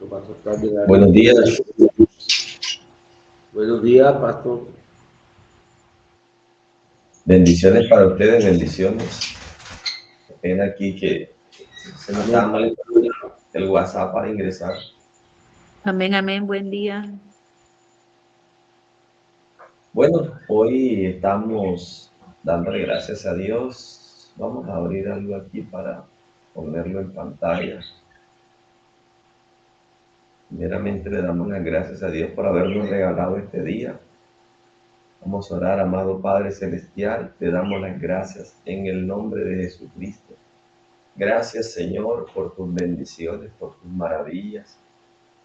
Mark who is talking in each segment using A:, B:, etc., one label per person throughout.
A: Pastor Carmen.
B: Buenos días.
A: Buenos días, pastor.
B: Bendiciones para ustedes, bendiciones. Ven aquí que se me está mal el WhatsApp para ingresar.
C: Amén, amén, buen día.
B: Bueno, hoy estamos dándole gracias a Dios. Vamos a abrir algo aquí para ponerlo en pantalla. Primeramente le damos las gracias a Dios por habernos regalado este día. Vamos a orar, amado Padre Celestial. Te damos las gracias en el nombre de Jesucristo. Gracias, Señor, por tus bendiciones, por tus maravillas.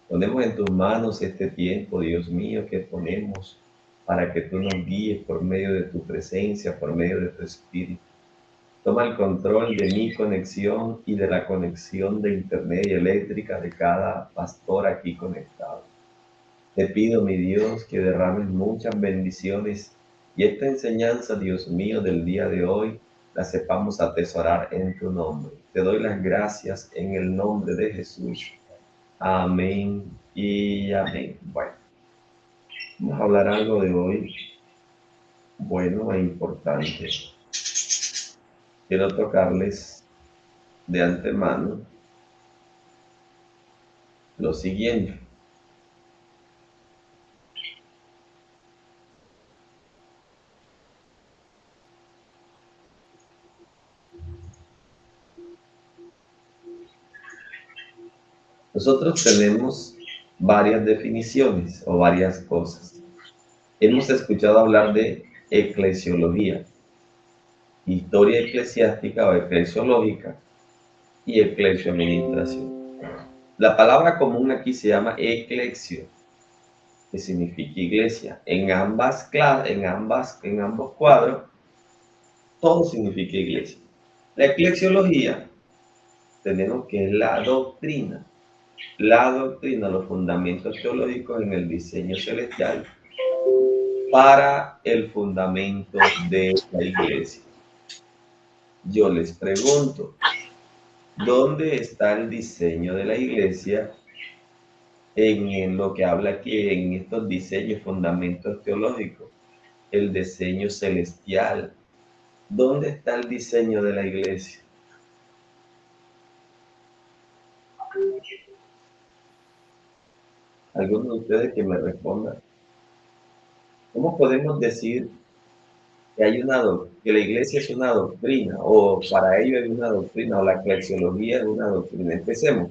B: Ponemos en tus manos este tiempo, Dios mío, que ponemos para que tú nos guíes por medio de tu presencia, por medio de tu espíritu. Toma el control de mi conexión y de la conexión de internet y eléctrica de cada pastor aquí conectado. Te pido, mi Dios, que derrames muchas bendiciones y esta enseñanza, Dios mío, del día de hoy, la sepamos atesorar en tu nombre. Te doy las gracias en el nombre de Jesús. Amén y amén. Bueno, vamos a hablar algo de hoy bueno e importante. Quiero tocarles de antemano lo siguiente. Nosotros tenemos varias definiciones o varias cosas. Hemos escuchado hablar de eclesiología, historia eclesiástica o eclesiológica y eclesioadministración. La palabra común aquí se llama eclesio, que significa iglesia. En ambos cuadros, todo significa iglesia. La eclesiología, tenemos que es la doctrina, los fundamentos teológicos en el diseño celestial para el fundamento de la iglesia. Yo les pregunto, ¿dónde está el diseño de la iglesia en lo que habla aquí en estos diseños, fundamentos teológicos? El diseño celestial. ¿Dónde está el diseño de la iglesia? Algunos de ustedes que me respondan. ¿Cómo podemos decir que que la iglesia es una doctrina, o para ello hay una doctrina, o la eclesiología es una doctrina? Empecemos.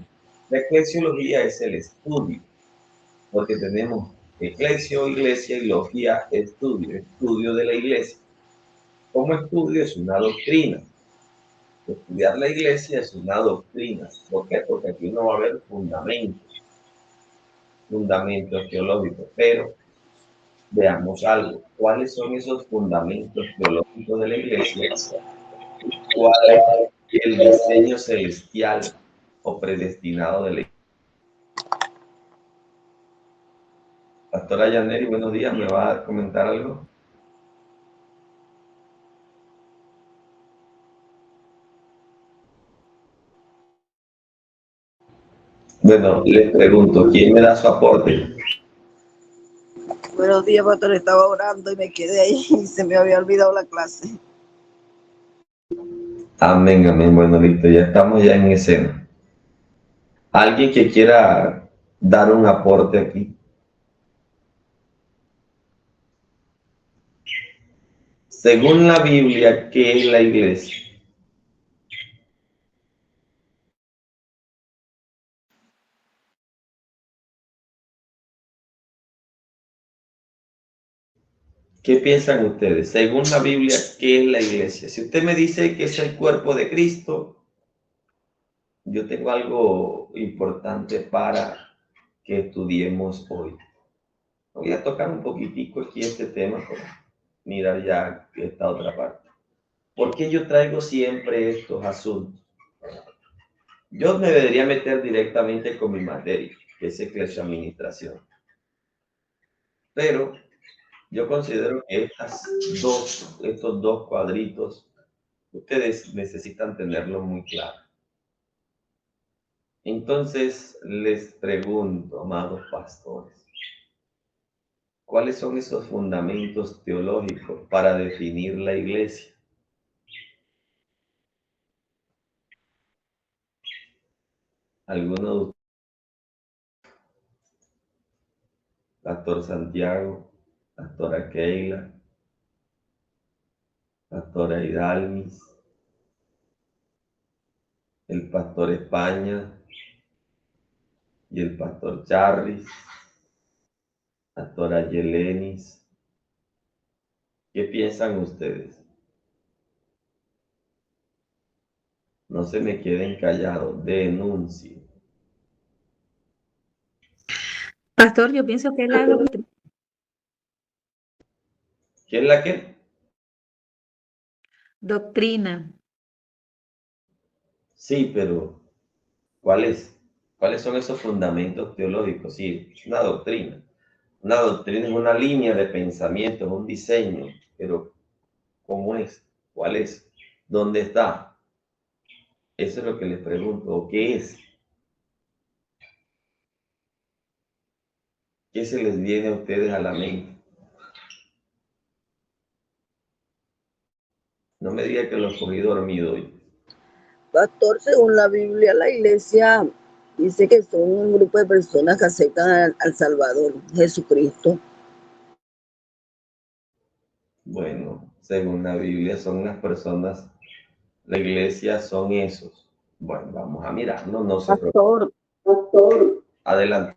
B: La eclesiología es el estudio, porque tenemos eclesio, iglesia, y logía, estudio de la iglesia. Como estudio es una doctrina. Estudiar la iglesia es una doctrina. ¿Por qué? Porque aquí no va a haber fundamentos teológicos, pero veamos algo. ¿Cuáles son esos fundamentos teológicos de la iglesia? ¿Cuál es el diseño celestial o predestinado de la iglesia? Pastora Yaneri, buenos días. ¿Me va a comentar algo? Bueno, les pregunto, ¿quién me da su aporte?
D: Buenos días, pastor. Estaba orando y me quedé ahí y se me había olvidado la clase.
B: Amén, amén. Bueno, listo, ya estamos ya en escena. ¿Alguien que quiera dar un aporte aquí? Según la Biblia, ¿qué es la iglesia? ¿Qué piensan ustedes? Según la Biblia, ¿qué es la iglesia? Si usted me dice que es el cuerpo de Cristo, yo tengo algo importante para que estudiemos hoy. Voy a tocar un poquitico aquí este tema para mirar ya esta otra parte. ¿Por qué yo traigo siempre estos asuntos? Yo me debería meter directamente con mi materia, que es eclesioadministración. Pero yo considero que estos dos cuadritos, ustedes necesitan tenerlo muy claro. Entonces les pregunto, amados pastores, ¿cuáles son esos fundamentos teológicos para definir la iglesia? ¿Alguno de Pastor Santiago, Pastora Keila, Pastora Hidalmis, el Pastor España y el Pastor Charris, Pastora Yelenis? ¿Qué piensan ustedes? No se me queden callados, denuncien.
C: Pastor, yo pienso que es la doctrina.
B: ¿Qué es la que?
C: Doctrina.
B: Sí, pero ¿cuáles? ¿Cuáles son esos fundamentos teológicos? Sí, es una doctrina. Una doctrina es una línea de pensamiento, es un diseño, pero ¿cómo es? ¿Cuál es? ¿Dónde está? Eso es lo que les pregunto. ¿Qué es? ¿Qué se les viene a ustedes a la mente? No me diga que los cogí dormido hoy.
D: Pastor, según la Biblia, la iglesia dice que son un grupo de personas que aceptan al Salvador, Jesucristo.
B: Bueno, según la Biblia son las personas, la iglesia son esos. Bueno, vamos a mirarlo, no se preocupe.
A: Pastor,
B: Adelante.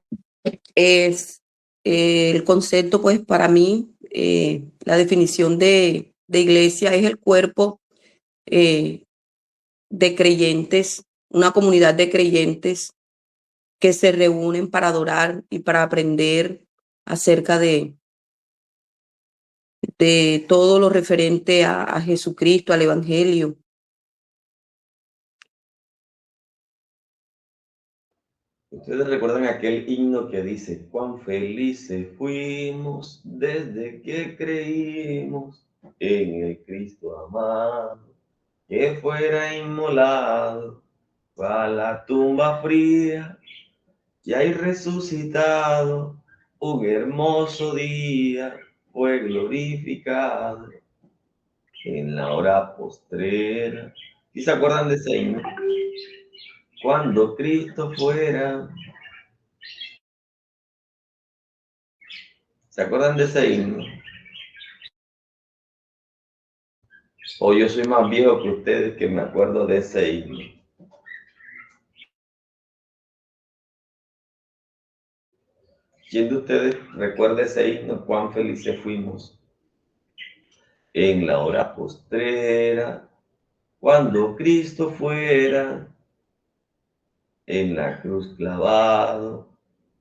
A: es el concepto, pues para mí, la definición de iglesia es el cuerpo eh, de creyentes, una comunidad de creyentes que se reúnen para adorar y para aprender acerca de todo lo referente a Jesucristo, al Evangelio.
B: Ustedes recuerdan aquel himno que dice, cuán felices fuimos desde que creímos en el Cristo amado, que fuera inmolado a la tumba fría y ahí resucitado, un hermoso día fue glorificado en la hora postrera. ¿Y se acuerdan de ese himno? Cuando Cristo fuera. ¿Se acuerdan de ese himno? O yo soy más viejo que ustedes que me acuerdo de ese himno. ¿Quién de ustedes recuerda ese himno? Cuán felices fuimos en la hora postrera, cuando Cristo fuera en la cruz clavado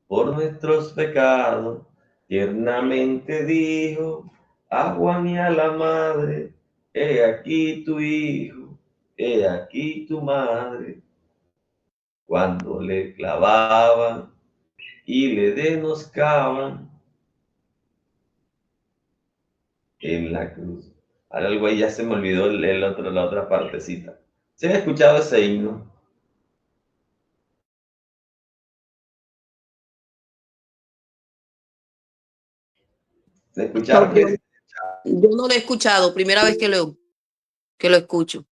B: por nuestros pecados, tiernamente dijo a Juan y a la madre, he aquí tu hijo, he aquí tu madre. Cuando le clavaban y le denoscaban en la cruz. Ahora el güey ya se me olvidó la otra partecita. ¿Se han escuchado ese himno? ¿Se escucharon
A: Yo,
B: ese?
A: yo no lo he escuchado, primera vez que lo escucho.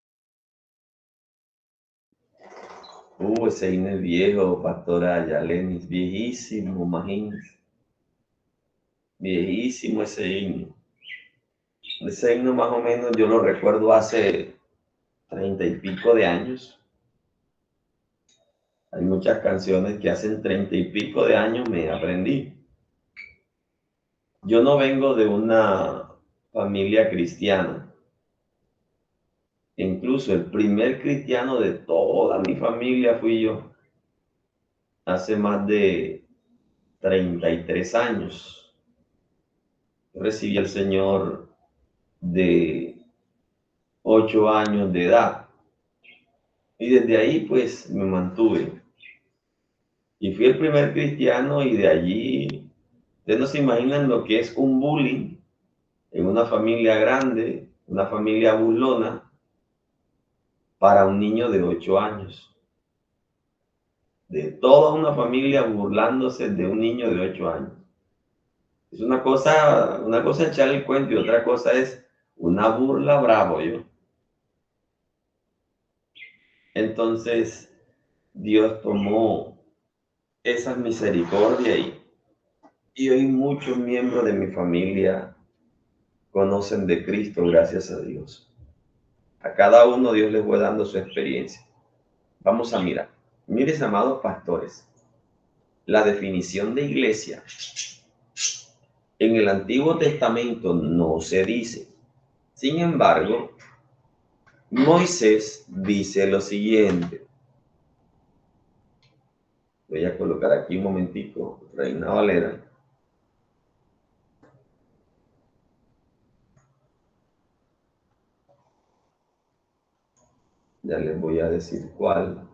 B: Ese himno es viejo, pastora Yalenis, viejísimo, imagínense. Viejísimo ese himno. Ese himno más o menos yo lo recuerdo hace 30 y pico de años. Hay muchas canciones que hacen 30 y pico de años me aprendí. Yo no vengo de una familia cristiana. Incluso el primer cristiano de toda mi familia fui yo. Hace más de 33 años. Yo recibí al Señor de 8 años de edad. Y desde ahí pues me mantuve. Y fui el primer cristiano y de allí, ustedes no se imaginan lo que es un bullying en una familia grande, una familia burlona, para un niño de 8 años. de toda una familia burlándose de un niño de 8 años. Es una cosa echar el cuento y otra cosa es una burla bravo, yo. Entonces, Dios tomó esa misericordia y hoy muchos miembros de mi familia conocen de Cristo, gracias a Dios. A cada uno Dios les fue dando su experiencia. Vamos a mirar. Miren, amados pastores, la definición de iglesia en el Antiguo Testamento no se dice. Sin embargo, Moisés dice lo siguiente. Voy a colocar aquí un momentico, Reina Valera. Ya les voy a decir cuál.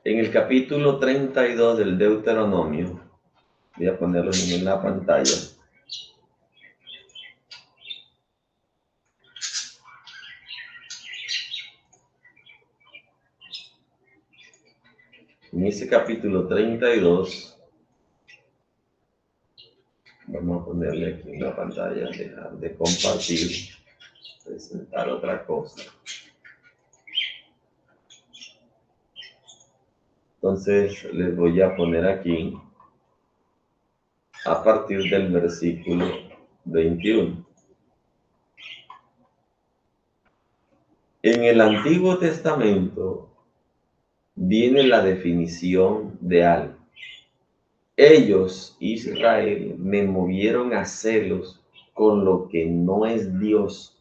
B: En el capítulo 32 del Deuteronomio, voy a ponerlo en la pantalla. En ese capítulo 32, vamos a ponerle aquí en la pantalla, dejar de compartir, presentar otra cosa. Entonces les voy a poner aquí a partir del versículo 21. En el Antiguo Testamento viene la definición de algo. Ellos, Israel, me movieron a celos con lo que no es Dios.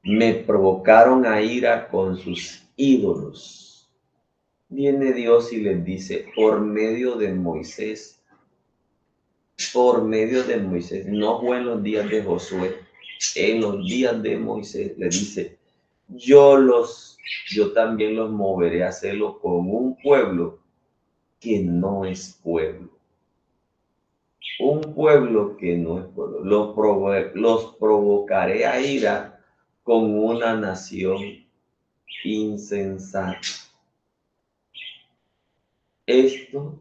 B: Me provocaron a ira con sus ídolos. Viene Dios y les dice, por medio de Moisés, no fue en los días de Josué, en los días de Moisés, le dice, yo también los moveré a hacerlo con un pueblo que no es pueblo. Un pueblo que no es pueblo. Los provocaré a ira con una nación insensata. Esto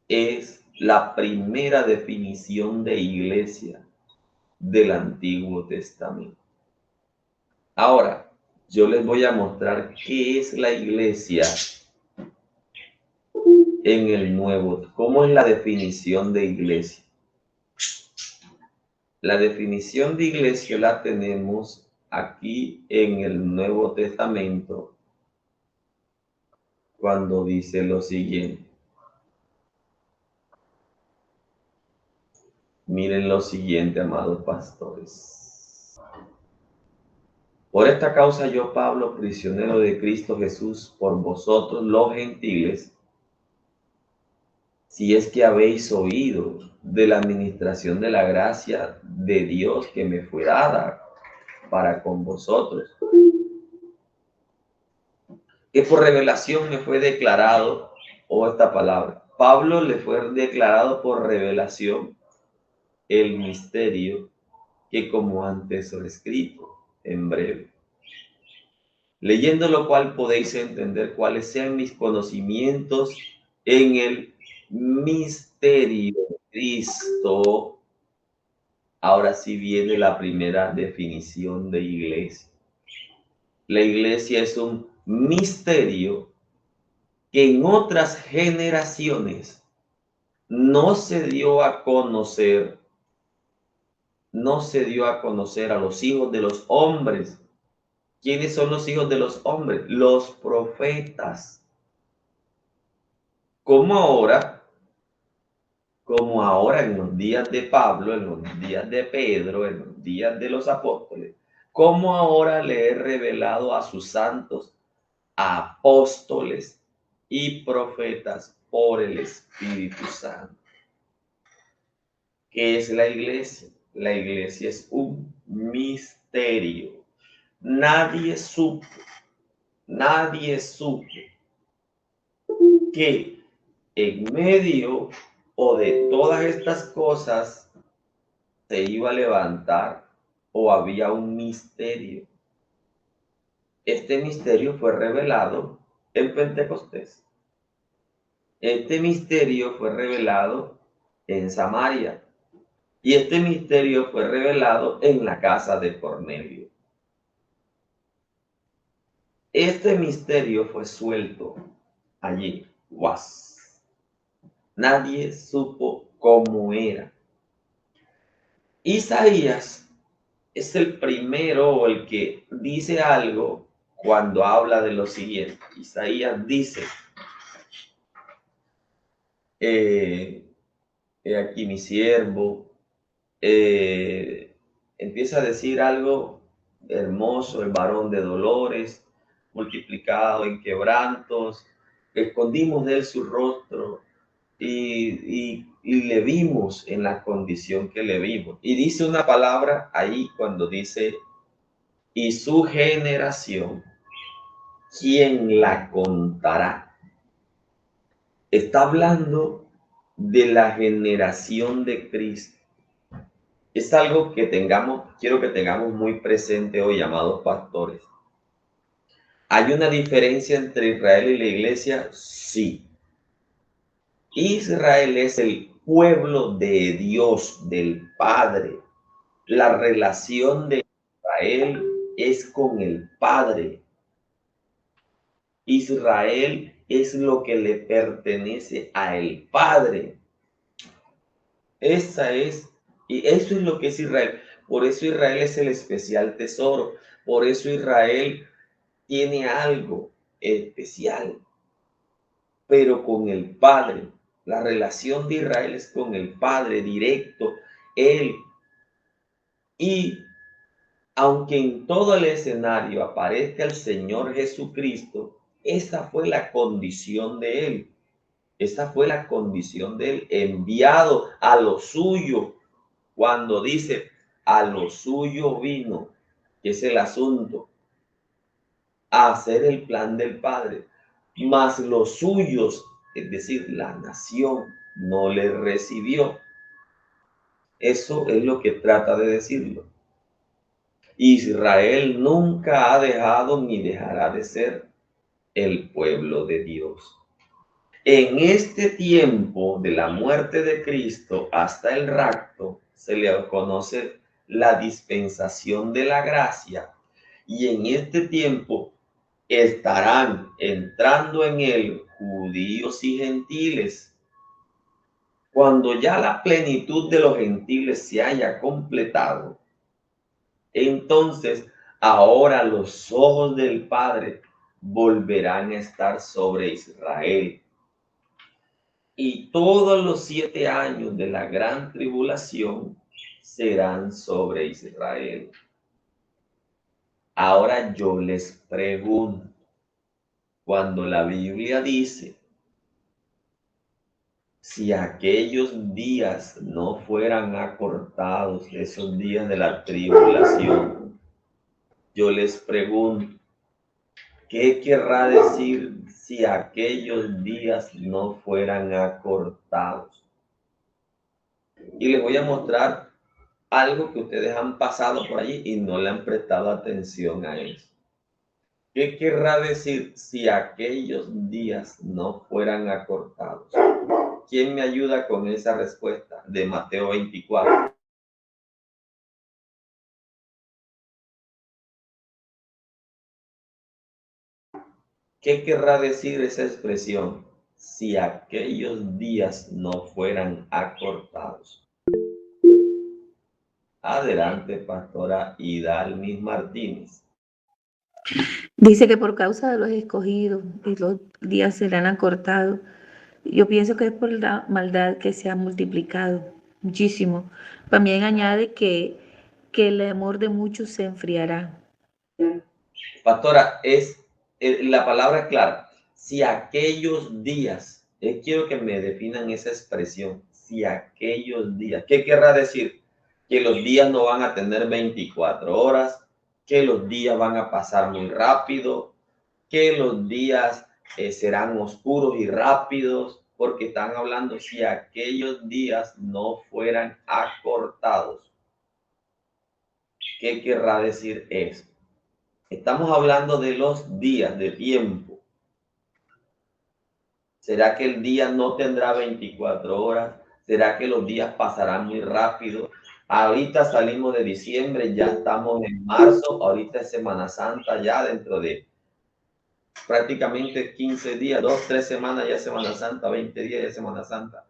B: es la primera definición de iglesia del Antiguo Testamento. Ahora, yo les voy a mostrar qué es la iglesia en el Nuevo. ¿Cómo es la definición de iglesia? La definición de iglesia la tenemos aquí en el Nuevo Testamento cuando dice lo siguiente. Miren lo siguiente, amados pastores. Por esta causa yo, Pablo, prisionero de Cristo Jesús, por vosotros los gentiles, si es que habéis oído de la administración de la gracia de Dios que me fue dada para con vosotros, que por revelación me fue declarado, esta palabra, Pablo le fue declarado por revelación el misterio que como antes lo he escrito en breve. Leyendo lo cual podéis entender cuáles sean mis conocimientos en el misterio de Cristo. Ahora sí viene la primera definición de iglesia. La iglesia es un misterio que en otras generaciones no se dio a conocer a los hijos de los hombres. ¿Quiénes son los hijos de los hombres? Los profetas. Como ahora en los días de Pablo, en los días de Pedro, en los días de los apóstoles, como ahora le he revelado a sus santos apóstoles y profetas por el Espíritu Santo. ¿Qué es la iglesia? La iglesia es un misterio. Nadie supo que en medio o de todas estas cosas se iba a levantar o había un misterio. Este misterio fue revelado en Pentecostés. Este misterio fue revelado en Samaria. Y este misterio fue revelado en la casa de Cornelio. Este misterio fue suelto allí. ¡Guas! Nadie supo cómo era. Isaías es el primero o el que dice algo cuando habla de lo siguiente. Isaías dice, he aquí mi siervo, empieza a decir algo hermoso, el varón de dolores, multiplicado en quebrantos, escondimos de él su rostro y le vimos en la condición que le vimos. Y dice una palabra ahí cuando dice, y su generación, ¿quién la contará? Está hablando de la generación de Cristo. Es algo que quiero que tengamos muy presente hoy, amados pastores. ¿Hay una diferencia entre Israel y la iglesia? Sí. Israel es el pueblo de Dios, del Padre. La relación de Israel es con el Padre. Israel es lo que le pertenece al Padre. Y eso es lo que es Israel. Por eso Israel es el especial tesoro. Por eso Israel tiene algo especial. Pero con el Padre. La relación de Israel es con el Padre directo. Él. Y aunque en todo el escenario aparezca el Señor Jesucristo, esa fue la condición de Él. Esa fue la condición de Él, enviado a lo suyo. Cuando dice, a lo suyo vino, que es el asunto, a hacer el plan del Padre. Mas los suyos, es decir, la nación, no le recibió. Eso es lo que trata de decirlo. Israel nunca ha dejado ni dejará de ser el pueblo de Dios. En este tiempo de la muerte de Cristo hasta el rapto, se le conoce la dispensación de la gracia, y en este tiempo estarán entrando en él judíos y gentiles. Cuando ya la plenitud de los gentiles se haya completado, entonces ahora los ojos del Padre volverán a estar sobre Israel. Y todos los 7 años de la gran tribulación serán sobre Israel. Ahora yo les pregunto, cuando la Biblia dice, si aquellos días no fueran acortados, esos días de la tribulación, yo les pregunto, ¿qué querrá decir si aquellos días no fueran acortados? Y les voy a mostrar algo que ustedes han pasado por allí y no le han prestado atención a eso. ¿Qué querrá decir si aquellos días no fueran acortados? ¿Quién me ayuda con esa respuesta de Mateo 24? ¿Qué querrá decir esa expresión? Si aquellos días no fueran acortados. Adelante, pastora Idalmis Martínez.
C: Dice que por causa de los escogidos y los días serán acortados. Yo pienso que es por la maldad que se ha multiplicado muchísimo. También añade que que el amor de muchos se enfriará.
B: Pastora, la palabra es clara. Si aquellos días, quiero que me definan esa expresión, si aquellos días, ¿qué querrá decir? Que los días no van a tener 24 horas, que los días van a pasar muy rápido, que los días serán oscuros y rápidos, porque están hablando si aquellos días no fueran acortados. ¿Qué querrá decir eso? Estamos hablando de los días, de tiempo. ¿Será que el día no tendrá 24 horas? ¿Será que los días pasarán muy rápido? Ahorita salimos de diciembre, ya estamos en marzo, ahorita es Semana Santa, ya dentro de prácticamente 15 días, 2, 3 semanas ya es Semana Santa, 20 días ya es Semana Santa.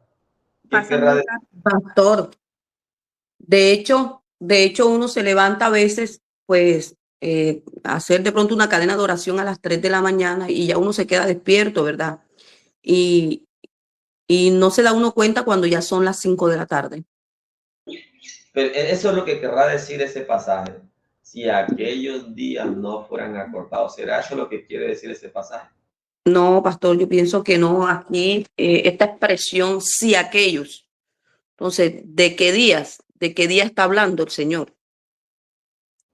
B: ¿Qué querrá decir?
A: Pastor, de hecho uno se levanta a veces, pues, hacer de pronto una cadena de oración a las 3 de la mañana y ya uno se queda despierto, ¿verdad? Y, y no se da uno cuenta cuando ya son las 5 de la tarde.
B: Pero eso es lo que querrá decir ese pasaje. Si aquellos días no fueran acortados, ¿será eso lo que quiere decir ese pasaje?
A: No, pastor, yo pienso que no. Aquí, esta expresión, si aquellos. Entonces, ¿de qué días? ¿De qué día está hablando el Señor?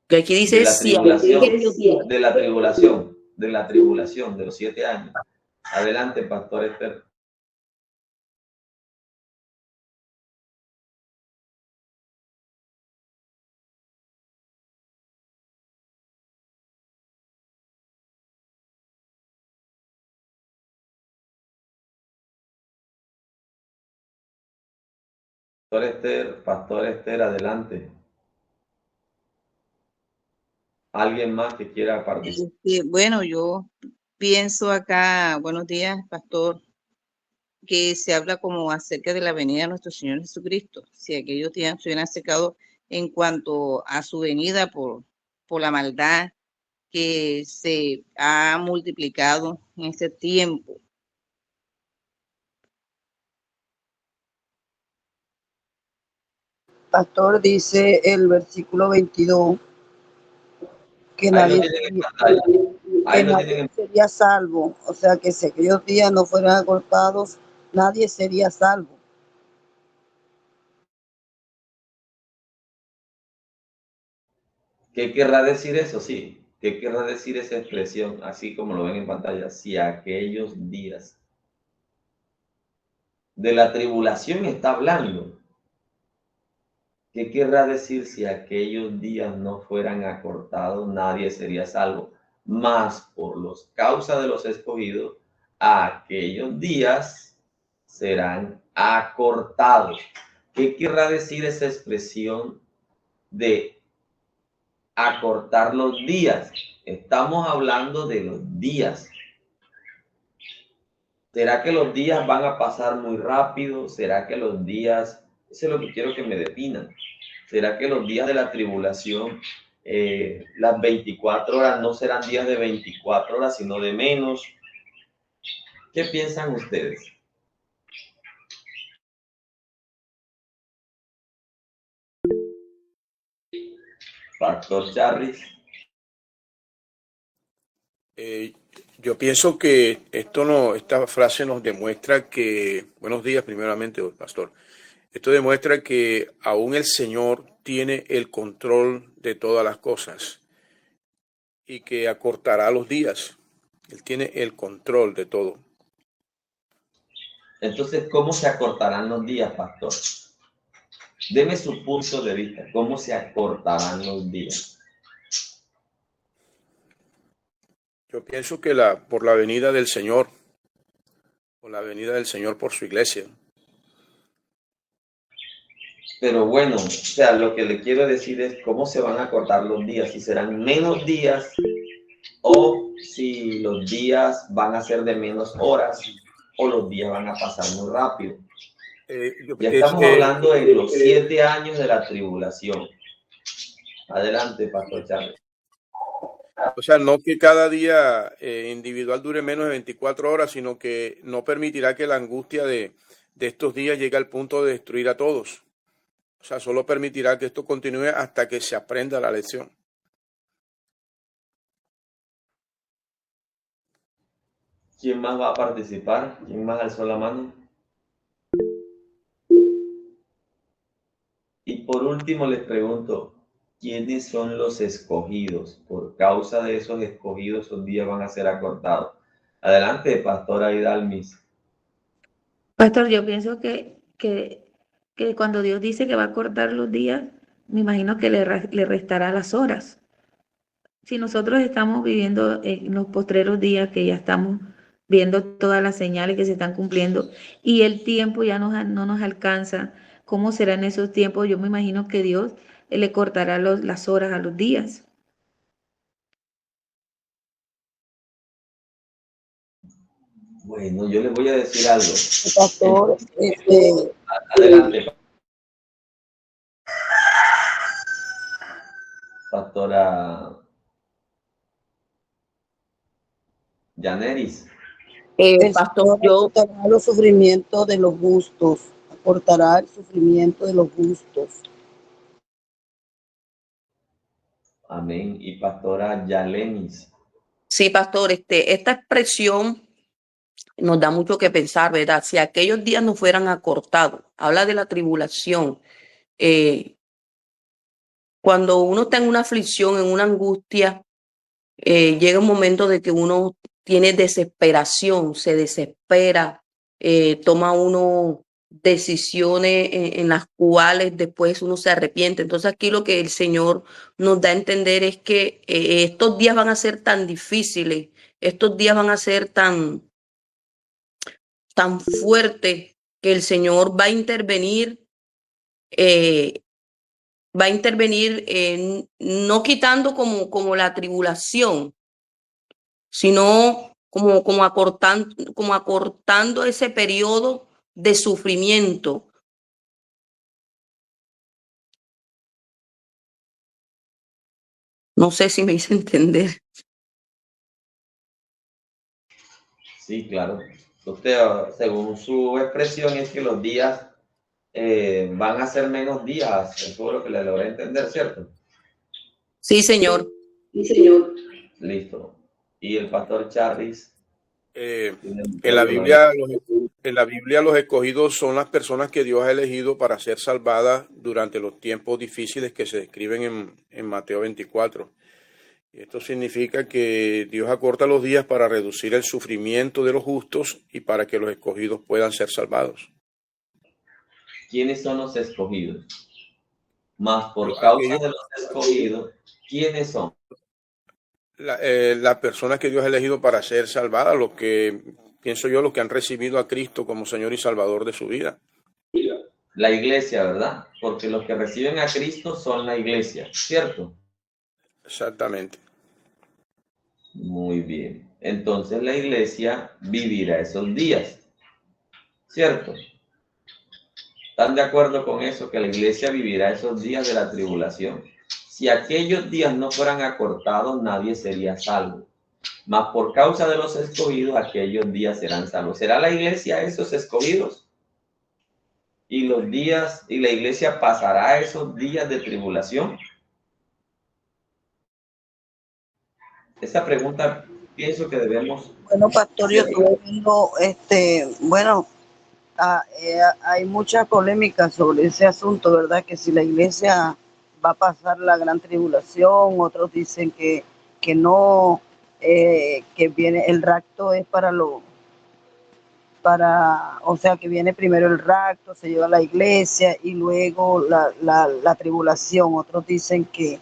A: Que aquí
B: De
A: dice
B: la
A: si
B: tribulación,
A: aquellos días.
B: de la tribulación, de la tribulación, de los 7 años. Adelante, Pastor Esther. Pastor Esther, adelante. ¿Alguien más que quiera participar?
E: Bueno, yo pienso acá, buenos días, pastor, que se habla como acerca de la venida de nuestro Señor Jesucristo. Si aquellos días se hubieran secado en cuanto a su venida por la maldad que se ha multiplicado en este tiempo.
D: Pastor, dice el versículo 22 que
B: Ahí lo
D: nadie,
B: tienen en pantalla. Ahí lo tienen en
D: sería salvo. O sea que si aquellos días no fueran acortados, nadie sería salvo.
B: ¿Qué querrá decir eso? Sí. ¿Qué querrá decir esa expresión? Así como lo ven en pantalla. Si aquellos días de la tribulación está hablando. ¿Qué querrá decir si aquellos días no fueran acortados? Nadie sería salvo. Mas por los causas de los escogidos, aquellos días serán acortados. ¿Qué querrá decir esa expresión de acortar los días? Estamos hablando de los días. ¿Será que los días van a pasar muy rápido? ¿Será que los días, eso es lo que quiero que me definan? ¿Será que los días de la tribulación, las 24 horas no serán días de 24 horas, sino de menos? ¿Qué piensan ustedes? Pastor Charris.
F: Yo pienso que esta frase nos demuestra que, buenos días primeramente, pastor, esto demuestra que aún el Señor tiene el control de todas las cosas y que acortará los días. Él tiene el control de todo.
B: Entonces, ¿cómo se acortarán los días, pastor? Deme su punto de vista. ¿Cómo se acortarán los días?
F: Yo pienso que por la venida del Señor, por la venida del Señor por su iglesia.
B: Pero bueno, o sea, lo que le quiero decir es cómo se van a cortar los días, si serán menos días o si los días van a ser de menos horas o los días van a pasar muy rápido. Ya estamos hablando de los 7 años de la tribulación. Adelante, Pastor Charles.
F: O sea, no que cada día individual dure menos de 24 horas, sino que no permitirá que la angustia de estos días llegue al punto de destruir a todos. O sea, solo permitirá que esto continúe hasta que se aprenda la lección.
B: ¿Quién más va a participar? ¿Quién más alzó la mano? Y por último les pregunto, ¿quiénes son los escogidos? Por causa de esos escogidos, un día van a ser acortados. Adelante, pastora Hidalmis.
C: Pastor, yo pienso que cuando Dios dice que va a cortar los días, me imagino que le restará las horas. Si nosotros estamos viviendo en los postreros días, que ya estamos viendo todas las señales que se están cumpliendo y el tiempo ya no nos alcanza, ¿cómo serán esos tiempos? Yo me imagino que Dios le cortará las horas a los días.
B: Bueno, yo les voy a decir algo.
D: Pastor,
B: Adelante, pastora Yaneris.
D: el
A: Pastor,
D: Señor
A: yo,
D: acortará los sufrimientos de los justos, acortará el sufrimiento de los justos.
B: Amén. Y pastora Yalenis.
A: sí, pastor, esta expresión nos da mucho que pensar, ¿verdad? Si aquellos días no fueran acortados, habla de la tribulación. Cuando uno está en una aflicción, en una angustia, llega un momento de que uno tiene desesperación, se desespera, toma uno decisiones en las cuales después uno se arrepiente. Entonces aquí lo que el Señor nos da a entender es que estos días van a ser tan difíciles, estos días van a ser tan fuertes que el Señor eh, va a intervenir no quitando como la tribulación, sino como acortando ese periodo de sufrimiento. No sé si me hice entender.
B: Sí, claro. Usted, según su expresión, es que los días van a ser menos días. Eso es lo que le logré entender, ¿cierto?
A: Sí, Señor.
D: Sí, Señor.
B: Listo. Y el pastor Charris.
F: En la Biblia los escogidos son las personas que Dios ha elegido para ser salvadas durante los tiempos difíciles que se describen en Mateo 24. Y esto significa que Dios acorta los días para reducir el sufrimiento de los justos y para que los escogidos puedan ser salvados.
B: ¿Quiénes son los escogidos? Más por causa de los escogidos, ¿quiénes son?
F: Las personas que Dios ha elegido para ser salvadas, los que, pienso yo, los que han recibido a Cristo como Señor y Salvador de su vida.
B: La iglesia, ¿verdad? Porque los que reciben a Cristo son la iglesia, ¿cierto?
F: Exactamente.
B: Muy bien. Entonces la iglesia vivirá esos días, ¿cierto? ¿Están de acuerdo con eso? Que la iglesia vivirá esos días de la tribulación. Si aquellos días no fueran acortados, nadie sería salvo. Mas por causa de los escogidos, aquellos días serán salvos. ¿Será la iglesia esos escogidos? Y los días, y la iglesia pasará esos días de tribulación. Esta pregunta pienso que debemos.
D: Bueno, pastor, yo estuve viendo, hay mucha polémica sobre ese asunto, ¿verdad? Que si la iglesia va a pasar la gran tribulación, otros dicen que no, que viene el rapto es o sea, que viene primero el rapto, se lleva a la iglesia y luego la tribulación. Otros dicen que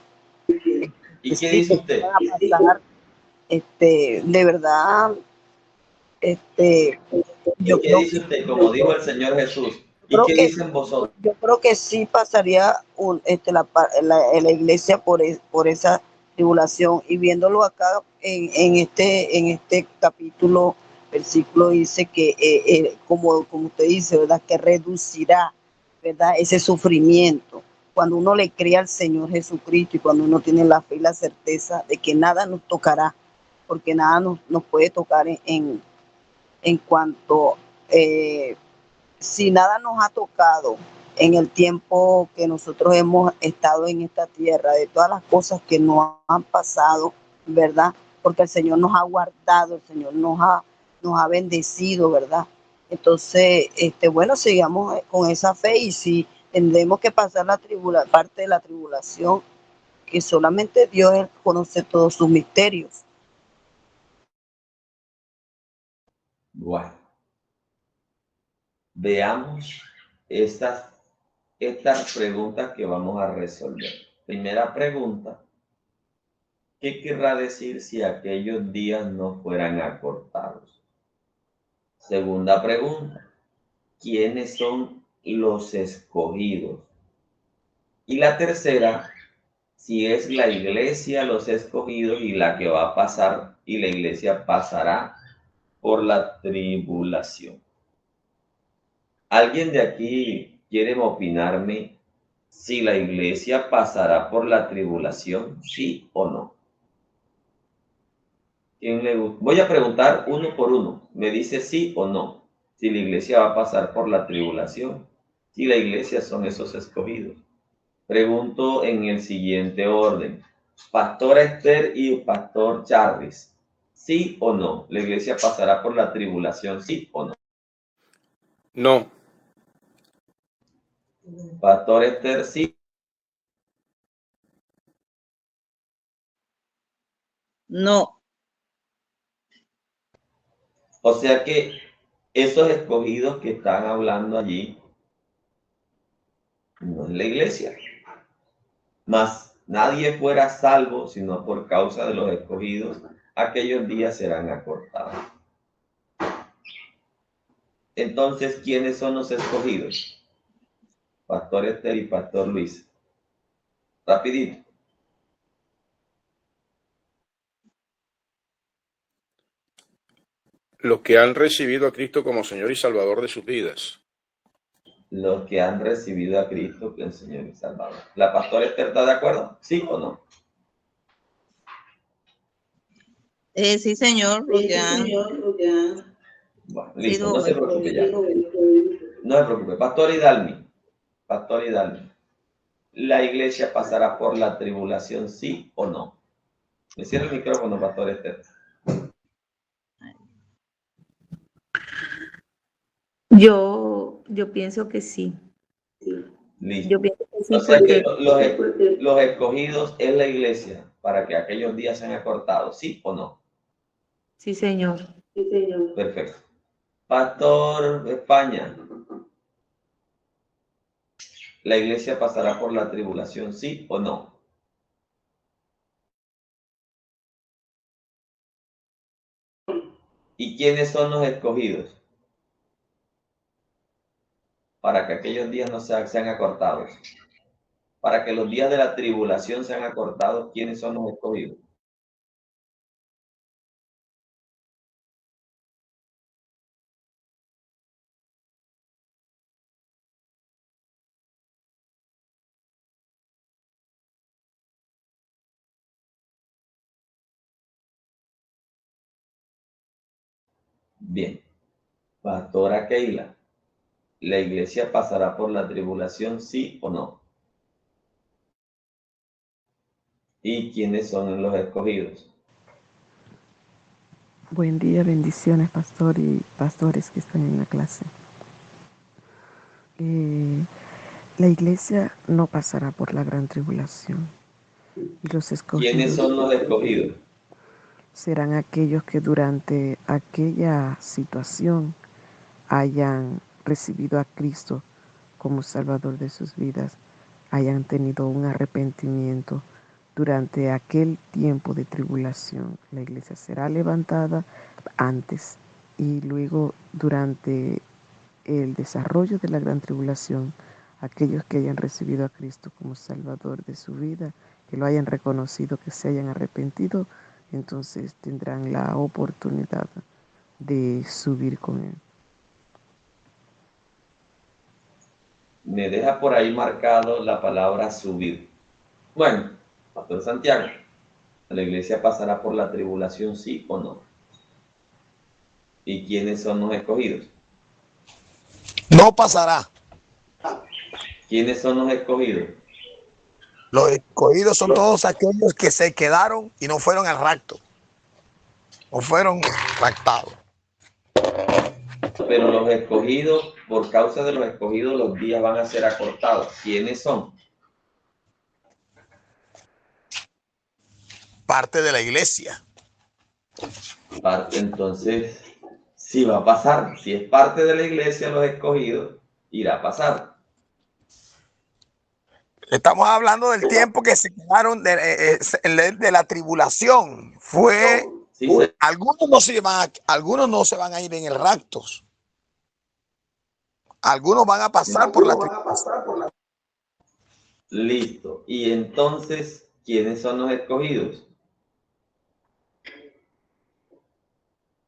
B: ¿Y qué dice usted?
D: Va a pasar, de verdad,
B: ¿Y qué dice usted? Como dijo el Señor Jesús. ¿Y qué dicen vosotros?
D: Yo creo que sí pasaría la iglesia por esa tribulación. Y viéndolo acá en este capítulo, versículo dice que, como usted dice, ¿verdad? Que reducirá, ¿verdad? Ese sufrimiento. Cuando uno le cree al Señor Jesucristo y cuando uno tiene la fe y la certeza de que nada nos tocará, porque nada nos puede tocar en cuanto, si nada nos ha tocado en el tiempo que nosotros hemos estado en esta tierra, de todas las cosas que nos han pasado, ¿verdad? Porque el Señor nos ha guardado, el Señor nos ha bendecido, ¿verdad? Entonces, bueno, sigamos con esa fe, y si tendremos que pasar parte de la tribulación, que solamente Dios conoce todos sus misterios.
B: Bueno, veamos estas preguntas que vamos a resolver. Primera pregunta: ¿qué querrá decir si aquellos días no fueran acortados? Segunda pregunta: ¿quiénes son los escogidos? Y la tercera: si es la iglesia los escogidos y la que va a pasar, y la iglesia pasará por la tribulación. ¿Alguien de aquí quiere opinarme si la iglesia pasará por la tribulación, sí o no? Voy a preguntar uno por uno. Me dice sí o no. Si la iglesia va a pasar por la tribulación. Si la iglesia son esos escogidos. Pregunto en el siguiente orden. Pastora Esther y Pastor Charles. ¿Sí o no? ¿La iglesia pasará por la tribulación, sí o no?
F: No.
B: Pastor Esther, sí.
E: No.
B: O sea que esos escogidos que están hablando allí no es la iglesia. Mas nadie fuera salvo sino por causa de los escogidos. Aquellos días serán acortados. Entonces, ¿quiénes son los escogidos? Pastor Esther y Pastor Luis. Rapidito.
F: Los que han recibido a Cristo como Señor y Salvador de sus vidas.
B: Los que han recibido a Cristo como Señor y Salvador. ¿La pastora Esther está de acuerdo? ¿Sí o no?
E: Sí, señor.
B: Bueno, listo, no se preocupe ya. No se preocupe. Pastor Hidalmi. ¿La iglesia pasará por la tribulación, sí o no? Me cierra el micrófono, Pastor Esther.
C: Yo pienso que sí.
B: Listo.
C: Yo pienso que sí,
B: O sea que
C: porque
B: los escogidos es la iglesia para que aquellos días sean acortados, ¿sí o no?
C: sí, señor.
B: Perfecto. Pastor España. ¿La iglesia pasará por la tribulación, sí o no? ¿Y quiénes son los escogidos? Para que aquellos días no sean acortados. Para que los días de la tribulación sean acortados, ¿quiénes son los escogidos? Bien. Pastora Keila. ¿La iglesia pasará por la tribulación, sí o no? ¿Y quiénes son los escogidos?
G: Buen día, bendiciones, pastor y pastores que están en la clase. La iglesia no pasará por la gran tribulación. Y los escogidos,
B: ¿Quiénes son los escogidos?
G: Serán aquellos que durante aquella situación hayan recibido a Cristo como Salvador de sus vidas, hayan tenido un arrepentimiento durante aquel tiempo de tribulación. La iglesia será levantada antes y luego durante el desarrollo de la gran tribulación, aquellos que hayan recibido a Cristo como Salvador de su vida, que lo hayan reconocido, que se hayan arrepentido, entonces tendrán la oportunidad de subir con Él.
B: Me deja por ahí marcado la palabra subir. Bueno, Pastor Santiago, ¿la iglesia pasará por la tribulación, sí o no? ¿Y quiénes son los escogidos?
H: No pasará.
B: ¿Quiénes son los escogidos?
H: Los escogidos son todos aquellos que se quedaron y no fueron al rapto, o fueron raptados.
B: Pero los escogidos, por causa de los escogidos, los días van a ser acortados. ¿Quiénes son?
H: Parte de la iglesia.
B: Entonces, sí va a pasar. Si es parte de la iglesia, los escogidos, irá a pasar.
H: Estamos hablando del tiempo que se quedaron de la tribulación. Fue
B: Sí, sí.
H: algunos no se van a ir en el rapto. Algunos van a pasar por la tribulación.
B: Listo. Y entonces, ¿quiénes son los escogidos?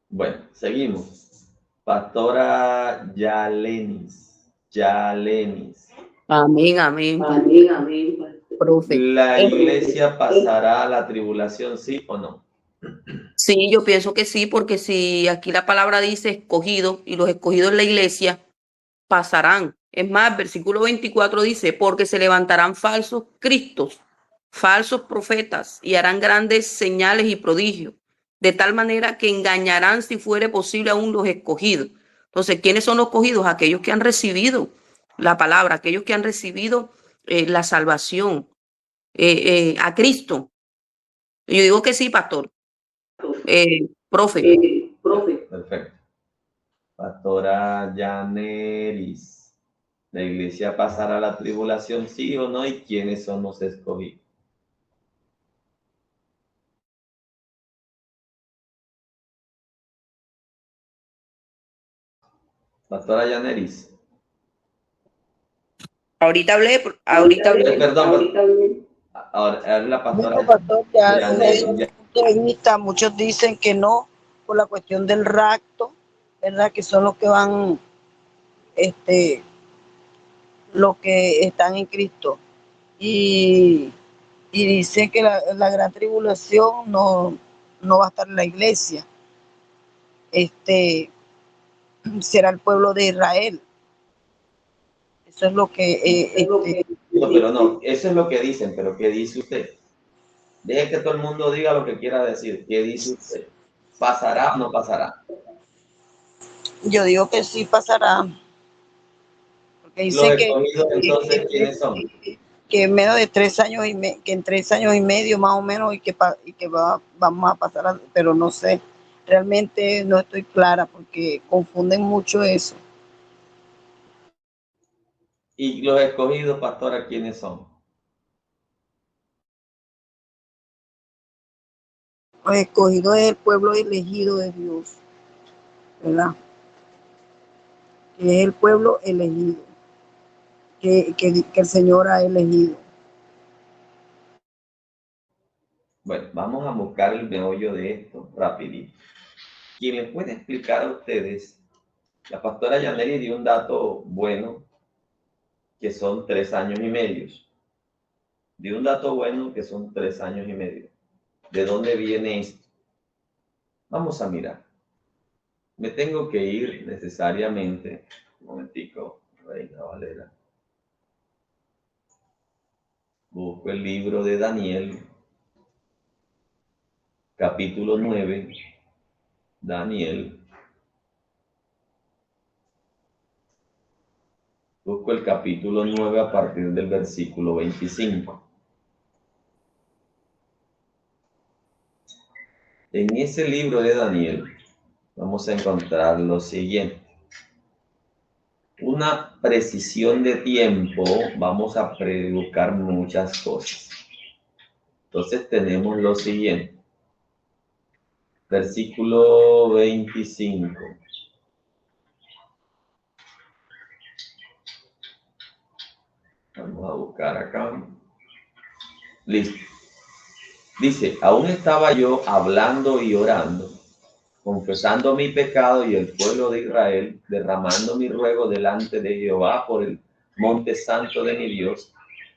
B: Bueno, seguimos. Pastora Yalenis.
A: Amén, amén. Profe.
B: ¿La iglesia pasará a la tribulación, sí o no?
A: Sí, yo pienso que sí, porque si aquí la palabra dice escogido y los escogidos en la iglesia pasarán. Es más, versículo 24 dice, porque se levantarán falsos cristos, falsos profetas y harán grandes señales y prodigios, de tal manera que engañarán si fuere posible aún los escogidos. Entonces, ¿quiénes son los escogidos? Aquellos que han recibido la palabra, aquellos que han recibido la salvación a Cristo. Yo digo que sí, pastor. Profe.
B: Perfecto. Pastora Yaneris. ¿La iglesia pasará a la tribulación, sí o no? ¿Y quiénes son los escogidos? Pastora Yaneris.
A: Ahorita hablé.
B: Perdón. Ahora la pastora.
D: Bueno, pastor, ya
B: Yaneris,
D: desde mi punto de vista, muchos dicen que no, por la cuestión del rapto, ¿verdad? Que son los que van, los que están en Cristo. Y dicen que la gran tribulación no va a estar en la iglesia. Será el pueblo de Israel. Eso es lo que...
B: No, pero no, eso es lo que dicen, pero ¿qué dice usted? Deje que todo el mundo diga lo que quiera decir. ¿Qué dice usted? ¿Pasará o no pasará?
D: Yo digo que sí pasará. Porque
B: Los
D: dice
B: escogidos, entonces, ¿quiénes son?
D: que en menos de 3 años que en 3 años y medio más o menos vamos a pasar, pero no sé, realmente no estoy clara porque confunden mucho eso.
B: ¿Y los escogidos, pastora, quiénes son?
D: Los escogidos es el pueblo elegido de Dios, ¿verdad? Que es el pueblo elegido, que el Señor ha elegido.
B: Bueno, vamos a buscar el meollo de esto rapidito. ¿Quién me puede explicar a ustedes? La pastora Yaneri dio un dato bueno, que son 3 años y medio. Dio un dato bueno que son 3 años y medio. ¿De dónde viene esto? Vamos a mirar. Me tengo que ir necesariamente, un momentico, Reina Valera. Busco el libro de Daniel, capítulo 9, Daniel. Busco el capítulo 9 a partir del versículo 25. En ese libro de Daniel vamos a encontrar lo siguiente. Una precisión de tiempo, vamos a buscar muchas cosas. Entonces tenemos lo siguiente. Versículo 25. Vamos a buscar acá. Listo. Dice, aún estaba yo hablando y orando, confesando mi pecado y el pueblo de Israel, derramando mi ruego delante de Jehová por el monte santo de mi Dios.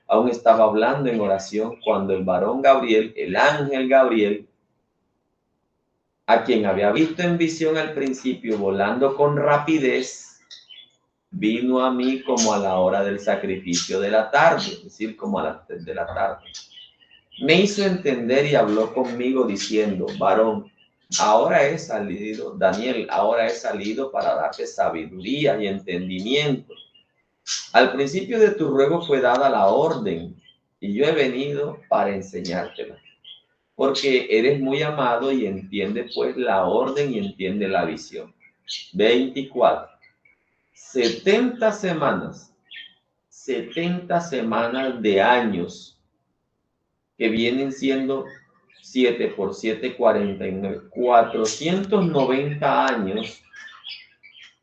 B: Aún estaba hablando en oración cuando el varón Gabriel, el ángel Gabriel, a quien había visto en visión al principio volando con rapidez, vino a mí como a la hora del sacrificio de la tarde, es decir, como a las 3 de la tarde. Me hizo entender y habló conmigo diciendo, varón, ahora he salido, Daniel, ahora he salido para darte sabiduría y entendimiento. Al principio de tu ruego fue dada la orden y yo he venido para enseñártela, porque eres muy amado y entiende pues la orden y entiende la visión. 24. 70 semanas de años, que vienen siendo 7 por 7, 49. 490 años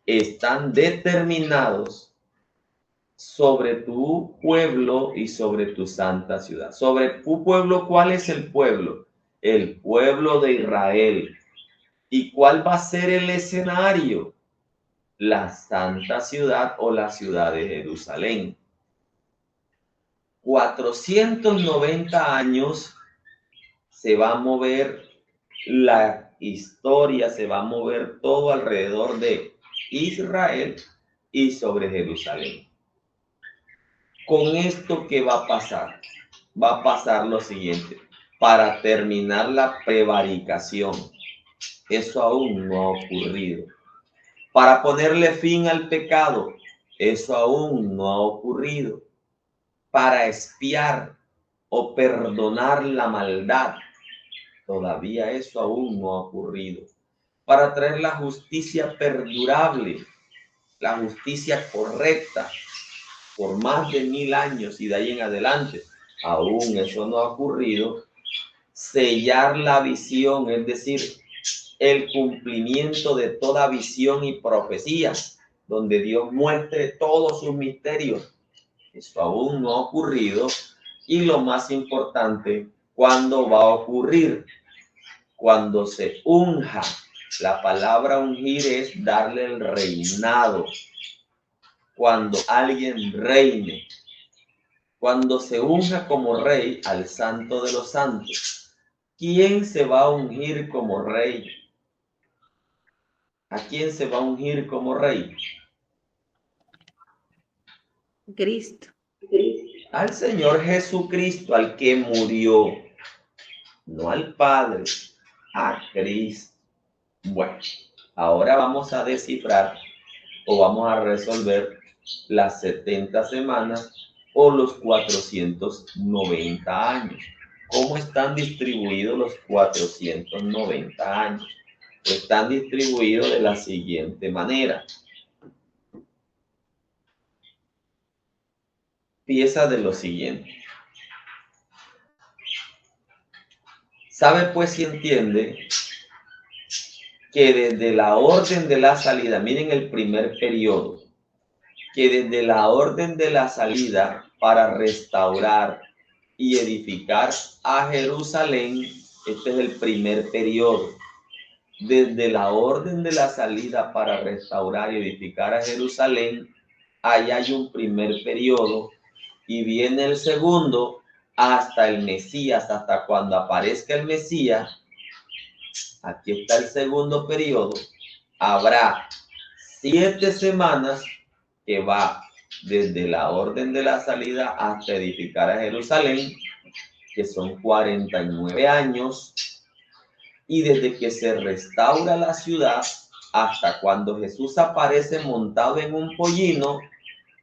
B: están determinados sobre tu pueblo y sobre tu santa ciudad. Sobre tu pueblo, ¿cuál es el pueblo? El pueblo de Israel. ¿Y cuál va a ser el escenario? La santa ciudad o la ciudad de Jerusalén. 490 años se va a mover la historia, se va a mover todo alrededor de Israel y sobre Jerusalén. Con esto, ¿qué va a pasar? Va a pasar lo siguiente. Para terminar la prevaricación, eso aún no ha ocurrido. Para ponerle fin al pecado, eso aún no ha ocurrido. Para expiar o perdonar la maldad, todavía eso aún no ha ocurrido. Para traer la justicia perdurable, la justicia correcta, por más de 1000 años y de ahí en adelante, aún eso no ha ocurrido. Sellar la visión, es decir, el cumplimiento de toda visión y profecía, donde Dios muestre todos sus misterios. Eso aún no ha ocurrido. Y lo más importante, ¿cuándo va a ocurrir? Cuando se unja. La palabra ungir es darle el reinado. Cuando alguien reine. Cuando se unja como rey al Santo de los Santos. ¿Quién se va a ungir como rey? ¿A quién se va a ungir como rey?
C: Cristo.
B: Al Señor Jesucristo, al que murió. No al Padre, a Cristo. Bueno, ahora vamos a descifrar o vamos a resolver las 70 semanas o los 490 años. ¿Cómo están distribuidos los 490 años? Están distribuidos de la siguiente manera. Piensa de lo siguiente. Sabe pues si entiende que desde la orden de la salida, miren el primer periodo, que desde la orden de la salida para restaurar y edificar a Jerusalén, este es el primer periodo. Desde la orden de la salida para restaurar y edificar a Jerusalén, ahí hay un primer periodo y viene el segundo hasta el Mesías, hasta cuando aparezca el Mesías. Aquí está el segundo periodo. Habrá 7 semanas que va desde la orden de la salida hasta edificar a Jerusalén, que son 49 años, y desde que se restaura la ciudad hasta cuando Jesús aparece montado en un pollino,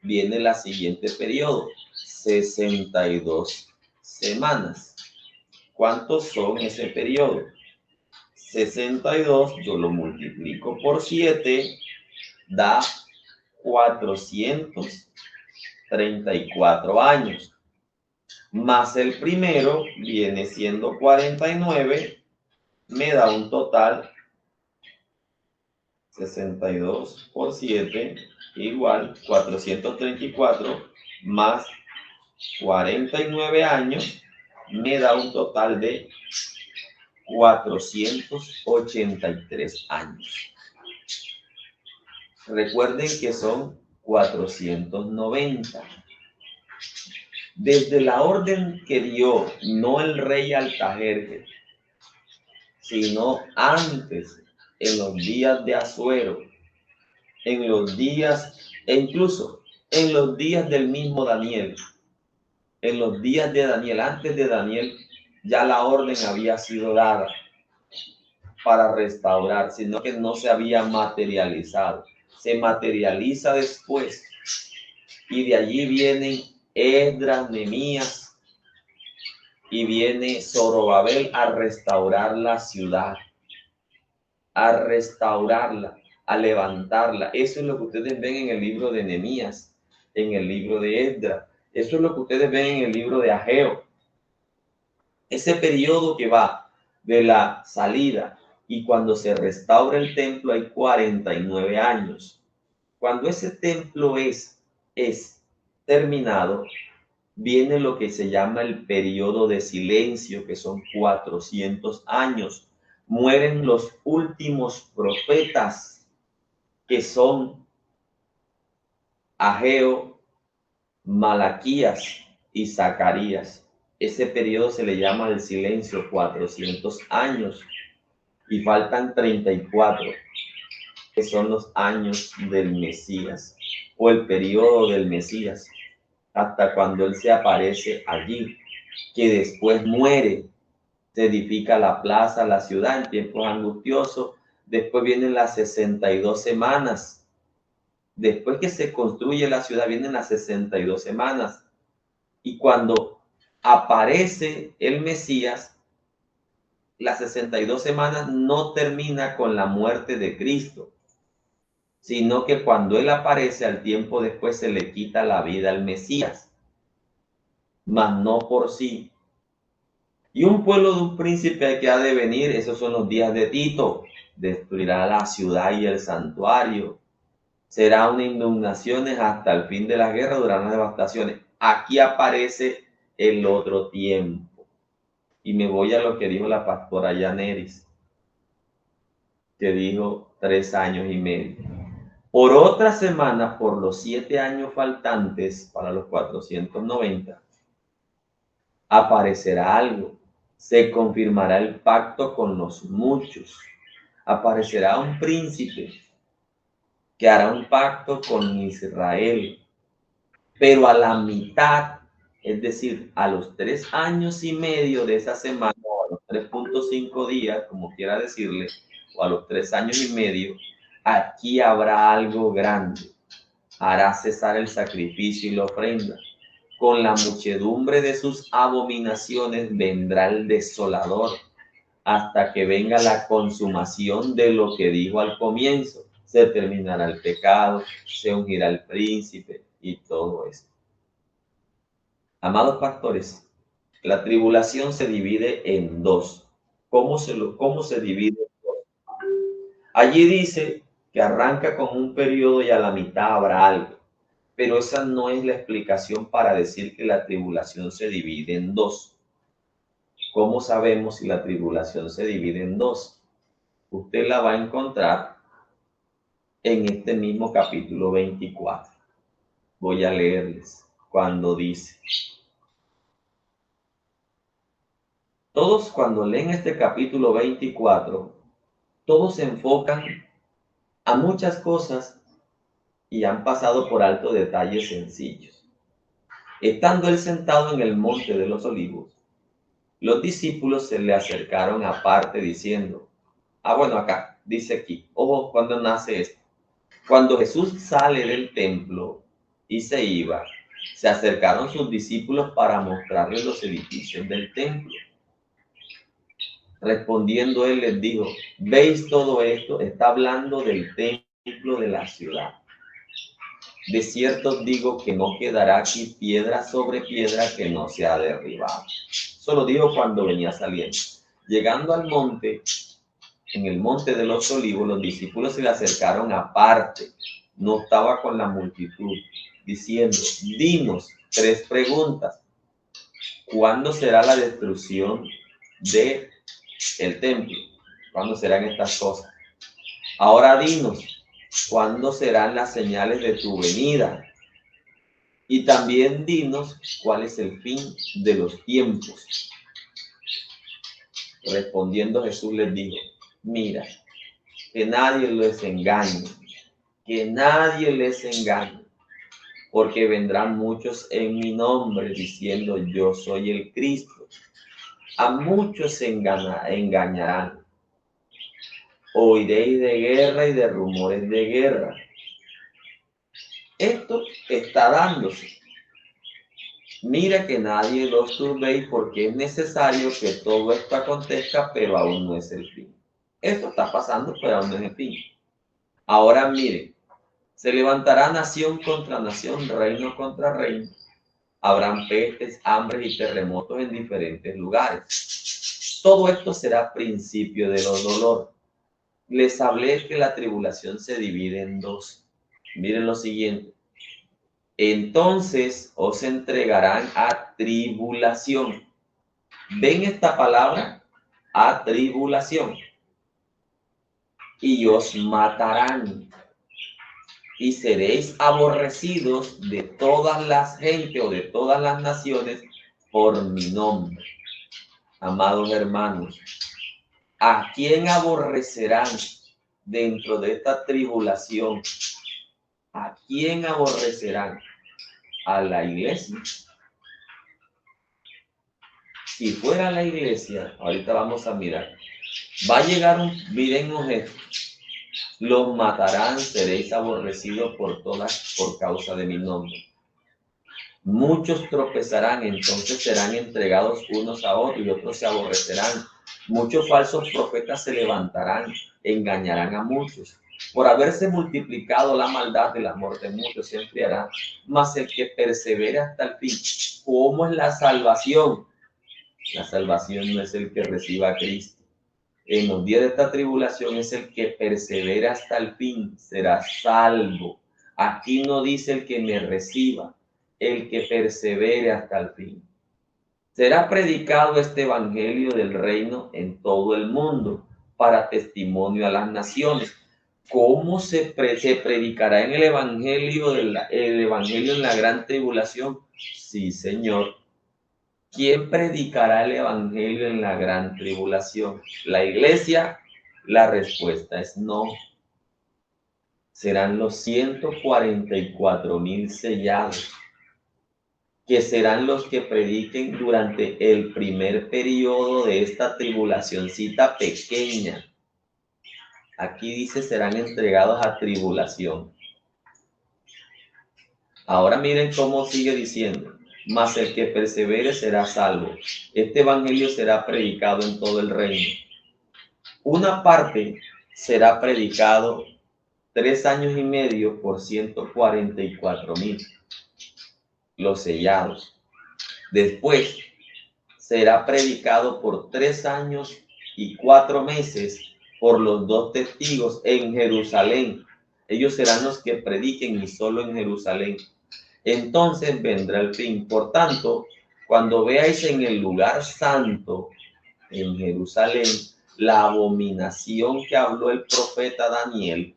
B: viene la siguiente periodo, 62 semanas. ¿Cuántos son ese periodo? 62, yo lo multiplico por 7, da 434 años. Más el primero viene siendo 49, me da un total 62 por 7 igual 434 más 49 años, me da un total de 483 años. Recuerden que son 490. Desde la orden que dio, no el rey Artajerjes, sino antes, en los días de Asuero, en los días E incluso en los días del mismo Daniel, en los días de Daniel, antes de Daniel, ya la orden había sido dada para restaurar, sino que no se había materializado. Se materializa después. Y de allí vienen Esdras, Nehemías, y viene Zorobabel a restaurar la ciudad, a restaurarla, a levantarla. Eso es lo que ustedes ven en el libro de Nehemías, en el libro de Esdras. Eso es lo que ustedes ven en el libro de Ageo. Ese periodo que va de la salida y cuando se restaura el templo hay 49 años. Cuando ese templo es terminado, viene lo que se llama el periodo de silencio, que son 400 años. Mueren los últimos profetas, que son Ageo, Malaquías y Zacarías. Ese periodo se le llama de silencio, 400 años. Y faltan 34, que son los años del Mesías, o el periodo del Mesías, hasta cuando él se aparece allí, que después muere. Se edifica la plaza, la ciudad en tiempos angustiosos. Después vienen las 62 semanas. Después que se construye la ciudad, vienen las 62 semanas. Y cuando aparece el Mesías, las 62 semanas no termina con la muerte de Cristo, sino que cuando él aparece, al tiempo después se le quita la vida al Mesías, mas no por sí. Y un pueblo de un príncipe que ha de venir, esos son los días de Tito, destruirá la ciudad y el santuario. Será una inundaciones hasta el fin de la guerra, durarán las devastaciones. Aquí aparece el otro tiempo. Y me voy a lo que dijo la pastora Yaneris, que dijo 3 años y medio. Por otra semana, por los 7 años faltantes para los 490, aparecerá algo. Se confirmará el pacto con los muchos. Aparecerá un príncipe que hará un pacto con Israel. Pero a la mitad, es decir, a los 3 años y medio de esa semana, o a los 3.5 días, como quiera decirle, o a los 3 años y medio, aquí habrá algo grande. Hará cesar el sacrificio y la ofrenda. Con la muchedumbre de sus abominaciones vendrá el desolador, hasta que venga la consumación de lo que dijo al comienzo. Se terminará el pecado, se ungirá el príncipe y todo esto. Amados pastores, la tribulación se divide en dos. ¿Cómo se divide en dos? Allí dice que arranca con un periodo y a la mitad habrá algo. Pero esa no es la explicación para decir que la tribulación se divide en dos. ¿Cómo sabemos si la tribulación se divide en dos? Usted la va a encontrar en este mismo capítulo 24. Voy a leerles cuando dice. Todos cuando leen este capítulo 24, todos se enfocan a muchas cosas y han pasado por alto detalles sencillos. Estando él sentado en el monte de los olivos, los discípulos se le acercaron aparte diciendo, acá, dice aquí, ojo, ¿cuándo nace esto? Cuando Jesús sale del templo y se iba, se acercaron sus discípulos para mostrarles los edificios del templo. Respondiendo él les dijo, ¿veis todo esto? Está hablando del templo de la ciudad. De cierto os digo que no quedará aquí piedra sobre piedra que no sea derribada. Eso lo dijo cuando venía saliendo. Llegando al monte, en el monte de los olivos, los discípulos se le acercaron aparte. No estaba con la multitud, diciendo, dinos 3 preguntas. ¿Cuándo será la destrucción del templo? ¿Cuándo serán estas cosas? Ahora dinos, ¿cuándo serán las señales de tu venida? Y también dinos cuál es el fin de los tiempos. Respondiendo Jesús les dijo, mira, que nadie les engañe, que nadie les engañe, porque vendrán muchos en mi nombre diciendo yo soy el Cristo. A muchos se engañarán. Oiréis de guerra y de rumores de guerra. Esto está dándose. Mira que nadie los turbéis, porque es necesario que todo esto acontezca, pero aún no es el fin. Esto está pasando, pero aún no es el fin. Ahora miren, se levantará nación contra nación, reino contra reino. Habrán pestes, hambres y terremotos en diferentes lugares. Todo esto será principio de los dolores. Les hablé que la tribulación se divide en dos. Miren lo siguiente. Entonces os entregarán a tribulación. ¿Ven esta palabra? A tribulación. Y os matarán. Y seréis aborrecidos de todas las gentes o de todas las naciones por mi nombre. Amados hermanos, ¿a quién aborrecerán dentro de esta tribulación? ¿A quién aborrecerán? ¿A la iglesia? Si fuera la iglesia, ahorita vamos a mirar, va a llegar mírennos esto, los matarán, seréis aborrecidos por causa de mi nombre. Muchos tropezarán, entonces serán entregados unos a otros y otros se aborrecerán. Muchos falsos profetas se levantarán, engañarán a muchos. Por haberse multiplicado la maldad, el amor de muchos se enfriará, mas el que persevere hasta el fin. ¿Cómo es la salvación? La salvación no es el que reciba a Cristo. En los días de esta tribulación es el que persevera hasta el fin, será salvo. Aquí no dice el que me reciba, el que persevere hasta el fin. Será predicado este evangelio del reino en todo el mundo para testimonio a las naciones. ¿Cómo se predicará en el evangelio en la gran tribulación? Sí, Señor. ¿Quién predicará el evangelio en la gran tribulación? ¿La iglesia? La respuesta es no. Serán los 144,000 sellados, que serán los que prediquen durante el primer periodo de esta tribulacioncita pequeña. Aquí dice serán entregados a tribulación. Ahora miren cómo sigue diciendo. Mas el que persevere será salvo. Este evangelio será predicado en todo el reino. Una parte será predicado 3 años y medio por 144,000, los sellados. Después será predicado por 3 años y 4 meses por los 2 testigos en Jerusalén. Ellos serán los que prediquen y solo en Jerusalén. Entonces vendrá el fin. Por tanto, cuando veáis en el lugar santo, en Jerusalén, la abominación que habló el profeta Daniel,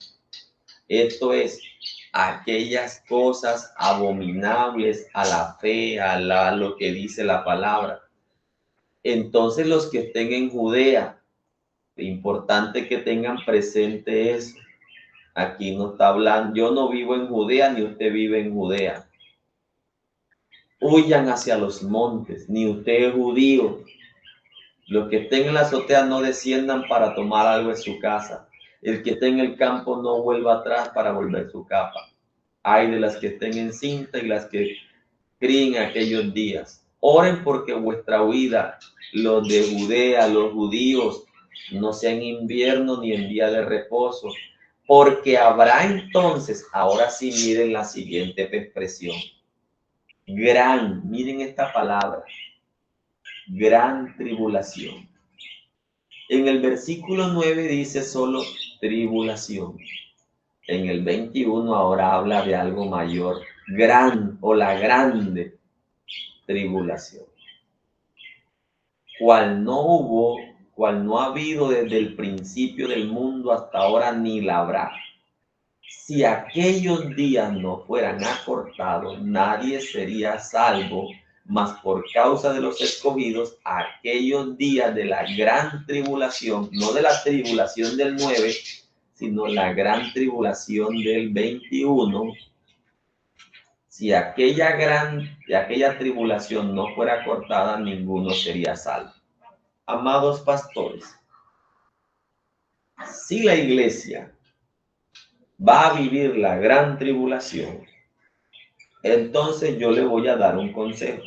B: esto es, aquellas cosas abominables a la fe, a lo que dice la palabra. Entonces los que estén en Judea, importante que tengan presente eso. Aquí no está hablando, yo no vivo en Judea, ni usted vive en Judea. Huyan hacia los montes, ni usted es judío. Los que estén en la azotea no desciendan para tomar algo en su casa. El que esté en el campo no vuelva atrás para volver su capa. Ay de las que estén en cinta y las que críen aquellos días. Oren porque vuestra huida, los de Judea, los judíos, no sea en invierno ni en día de reposo. Porque habrá entonces, ahora sí miren la siguiente expresión. Miren esta palabra, gran tribulación. En el versículo 9 dice solo tribulación. En el 21 ahora habla de algo mayor, gran o la grande tribulación. Cual no ha habido desde el principio del mundo hasta ahora ni la habrá. Si aquellos días no fueran acortados, nadie sería salvo, mas por causa de los escogidos, aquellos días de la gran tribulación, no de la tribulación del 9, sino la gran tribulación del 21. Si aquella tribulación no fuera cortada, ninguno sería salvo. Amados pastores, si la iglesia va a vivir la gran tribulación, entonces yo le voy a dar un consejo.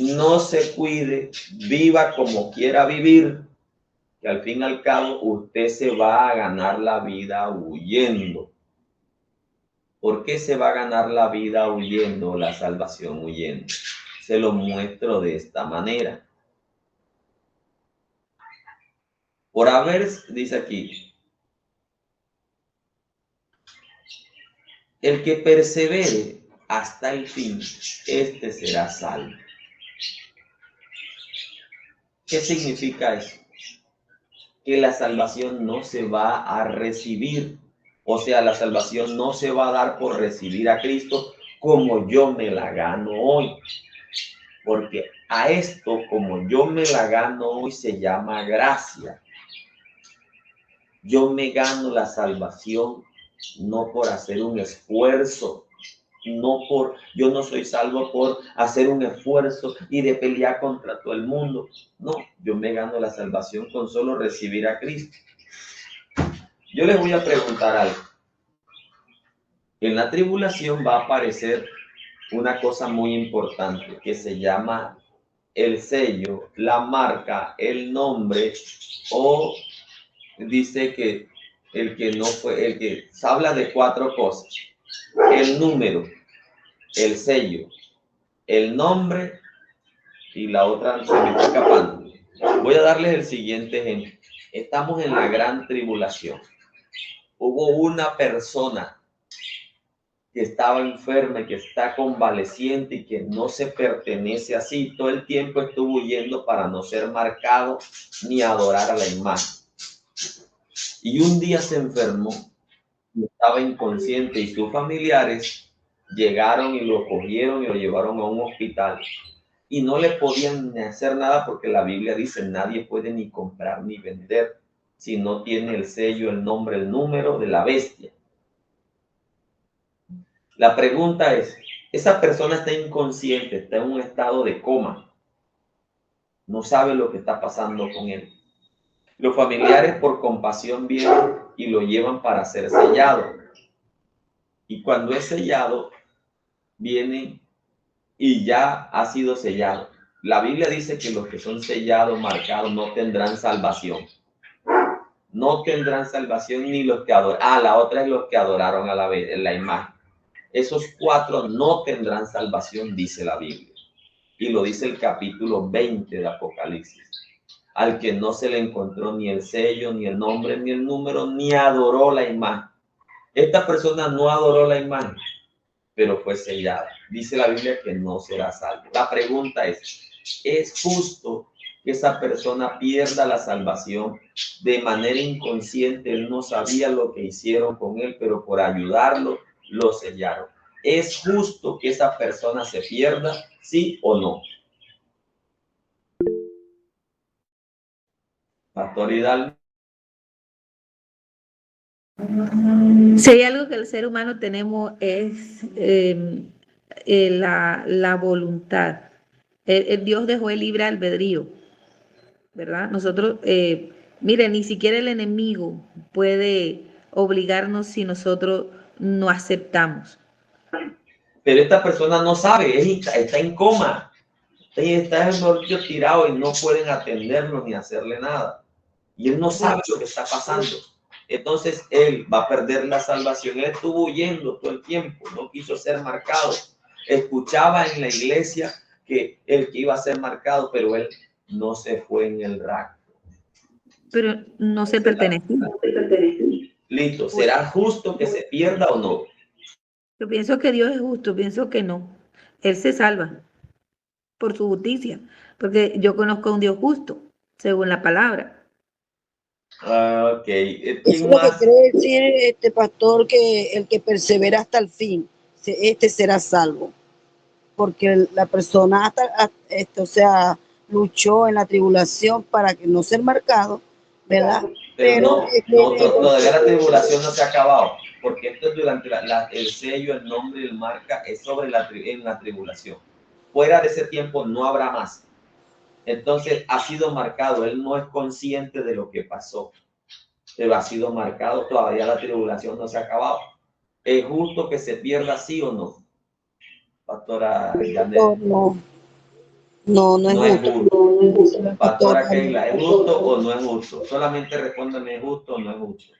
B: No se cuide, viva como quiera vivir, que al fin y al cabo usted se va a ganar la vida huyendo. ¿Por qué se va a ganar la vida huyendo o la salvación huyendo? Se lo muestro de esta manera. Por haber, dice aquí, el que persevere hasta el fin, este será salvo. ¿Qué significa eso? Que la salvación no se va a recibir, o sea, la salvación no se va a dar por recibir a Cristo como yo me la gano hoy. Porque a esto, como yo me la gano hoy, se llama gracia. Yo me gano la salvación no por hacer un esfuerzo, yo no soy salvo por hacer un esfuerzo y de pelear contra todo el mundo. No, yo me gano la salvación con solo recibir a Cristo. Yo les voy a preguntar algo. En la tribulación va a aparecer una cosa muy importante que se llama el sello, la marca, el nombre, o dice que el que habla de 4 cosas: el número, el sello, el nombre y la otra se me está escapando. Voy a darles el siguiente ejemplo. Estamos en la gran tribulación. Hubo una persona que estaba enferma y que está convaleciente y que no se pertenece así. Todo el tiempo estuvo huyendo para no ser marcado ni adorar a la imagen. Y un día se enfermó, estaba inconsciente y sus familiares llegaron y lo cogieron y lo llevaron a un hospital. Y no le podían ni hacer nada porque la Biblia dice: nadie puede ni comprar ni vender si no tiene el sello, el nombre, el número de la bestia. La pregunta es, esa persona está inconsciente, está en un estado de coma, no sabe lo que está pasando con él. Los familiares por compasión vienen y lo llevan para ser sellado. Y cuando es sellado, vienen y ya ha sido sellado. La Biblia dice que los que son sellados, marcados, no tendrán salvación. No tendrán salvación ni los que adoran. La otra es los que adoraron a la imagen. Esos 4 no tendrán salvación, dice la Biblia. Y lo dice el capítulo 20 de Apocalipsis. Al que no se le encontró ni el sello, ni el nombre, ni el número, ni adoró la imagen. Esta persona no adoró la imagen, pero fue sellada. Dice la Biblia que no será salvo. La pregunta ¿es justo que esa persona pierda la salvación de manera inconsciente? Él no sabía lo que hicieron con él, pero por ayudarlo, lo sellaron. ¿Es justo que esa persona se pierda, sí o no? Pastor Hidalgo.
C: Si hay algo que el ser humano tenemos es la voluntad. El Dios dejó el libre albedrío, ¿verdad? Nosotros, miren, ni siquiera el enemigo puede obligarnos si nosotros no aceptamos.
B: Pero esta persona no sabe, está en coma, está tirado y no pueden atenderlo ni hacerle nada. Y él no sabe lo que está pasando. Entonces él va a perder la salvación. Él estuvo huyendo todo el tiempo, no quiso ser marcado. Escuchaba en la iglesia que el que iba a ser marcado, pero él no se fue en el rapto.
C: Pero no se pertenecía.
B: Listo, ¿será justo que se pierda o no?
C: Yo pienso que Dios es justo, pienso que no. Él se salva por su justicia, porque yo conozco a un Dios justo, según la palabra.
B: Ok.
D: Es lo que quiere decir pastor, que el que persevera hasta el fin, será salvo. Porque la persona luchó en la tribulación para que no ser marcado, ¿verdad?
B: Pero todavía la tribulación no se ha acabado, porque esto es durante el sello, el nombre y el marca es sobre en la tribulación. Fuera de ese tiempo no habrá más. Entonces ha sido marcado, él no es consciente de lo que pasó, pero ha sido marcado, todavía la tribulación no se ha acabado. ¿Es justo que se pierda, sí o no? Pastora Janet.
D: No es justo.
B: Pastora Keila, ¿es justo o no es justo? Solamente respóndeme, ¿es justo o no es justo?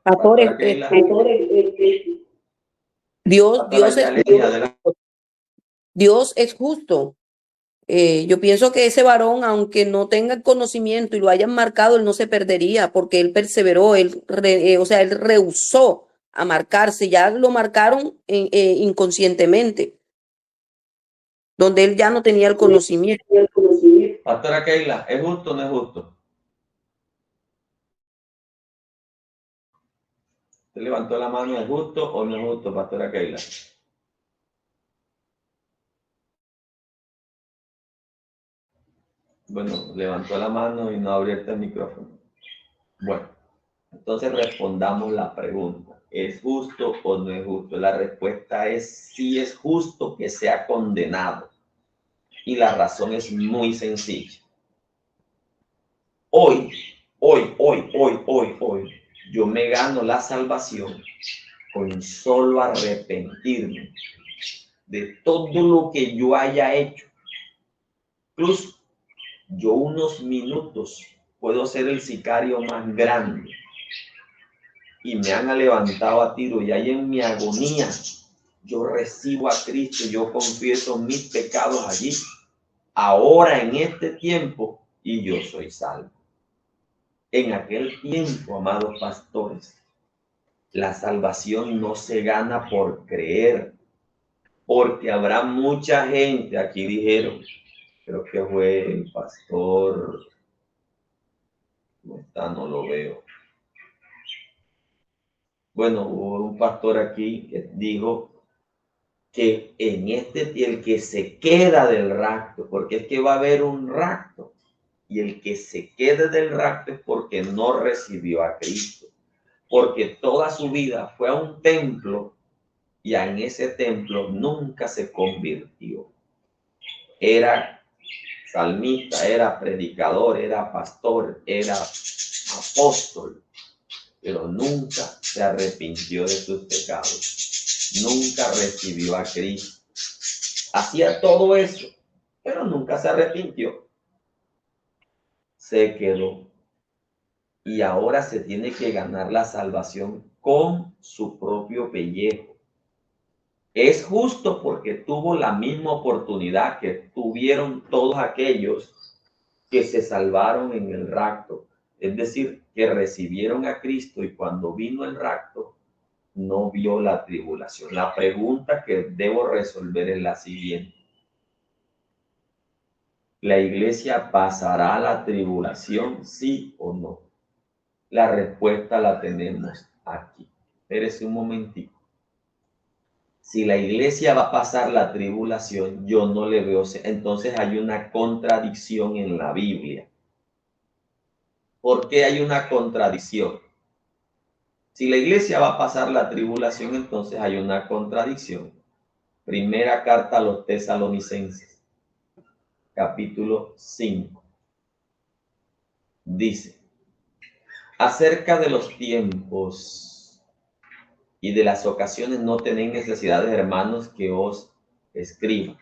A: Pastor, Dios es justo. Yo pienso que ese varón, aunque no tenga el conocimiento y lo hayan marcado, él no se perdería porque él perseveró, él rehusó a marcarse, ya lo marcaron inconscientemente, donde él ya no tenía el conocimiento.
B: Pastora Keila, ¿es justo o no es justo? ¿Usted levantó la mano? ¿Es justo o no es justo, Pastora Keila? Bueno, levantó la mano y no abrió el micrófono. Bueno, entonces respondamos la pregunta. ¿Es justo o no es justo? La respuesta es sí, es justo que sea condenado. Y la razón es muy sencilla. Hoy, yo me gano la salvación con solo arrepentirme de todo lo que yo haya hecho. Incluso yo unos minutos puedo ser el sicario más grande y me han levantado a tiro y ahí en mi agonía yo recibo a Cristo, yo confieso mis pecados allí, ahora en este tiempo, y yo soy salvo. En aquel tiempo, amados pastores, la salvación no se gana por creer, porque habrá mucha gente, aquí dijeron, creo que fue el pastor, no está, no lo veo. Bueno, hubo un pastor aquí que dijo que en el que se queda del rapto, porque es que va a haber un rapto, y el que se quede del rapto es porque no recibió a Cristo, porque toda su vida fue a un templo y en ese templo nunca se convirtió. Era salmista, era predicador, era pastor, era apóstol, pero nunca se arrepintió de sus pecados, nunca recibió a Cristo. Hacía todo eso, pero nunca se arrepintió. Se quedó. Y ahora se tiene que ganar la salvación con su propio pellejo. Es justo porque tuvo la misma oportunidad que tuvieron todos aquellos que se salvaron en el rapto. Es decir, que recibieron a Cristo y cuando vino el rapto, no vio la tribulación. La pregunta que debo resolver es la siguiente. ¿La iglesia pasará la tribulación, sí o no? La respuesta la tenemos aquí. Espérese un momentico. Si la iglesia va a pasar la tribulación, yo no le veo. Entonces hay una contradicción en la Biblia. ¿Por qué hay una contradicción? Si la iglesia va a pasar la tribulación, entonces hay una contradicción. Primera carta a los Tesalonicenses, capítulo 5. Dice, acerca de los tiempos y de las ocasiones no tenéis necesidad, hermanos, que os escriba.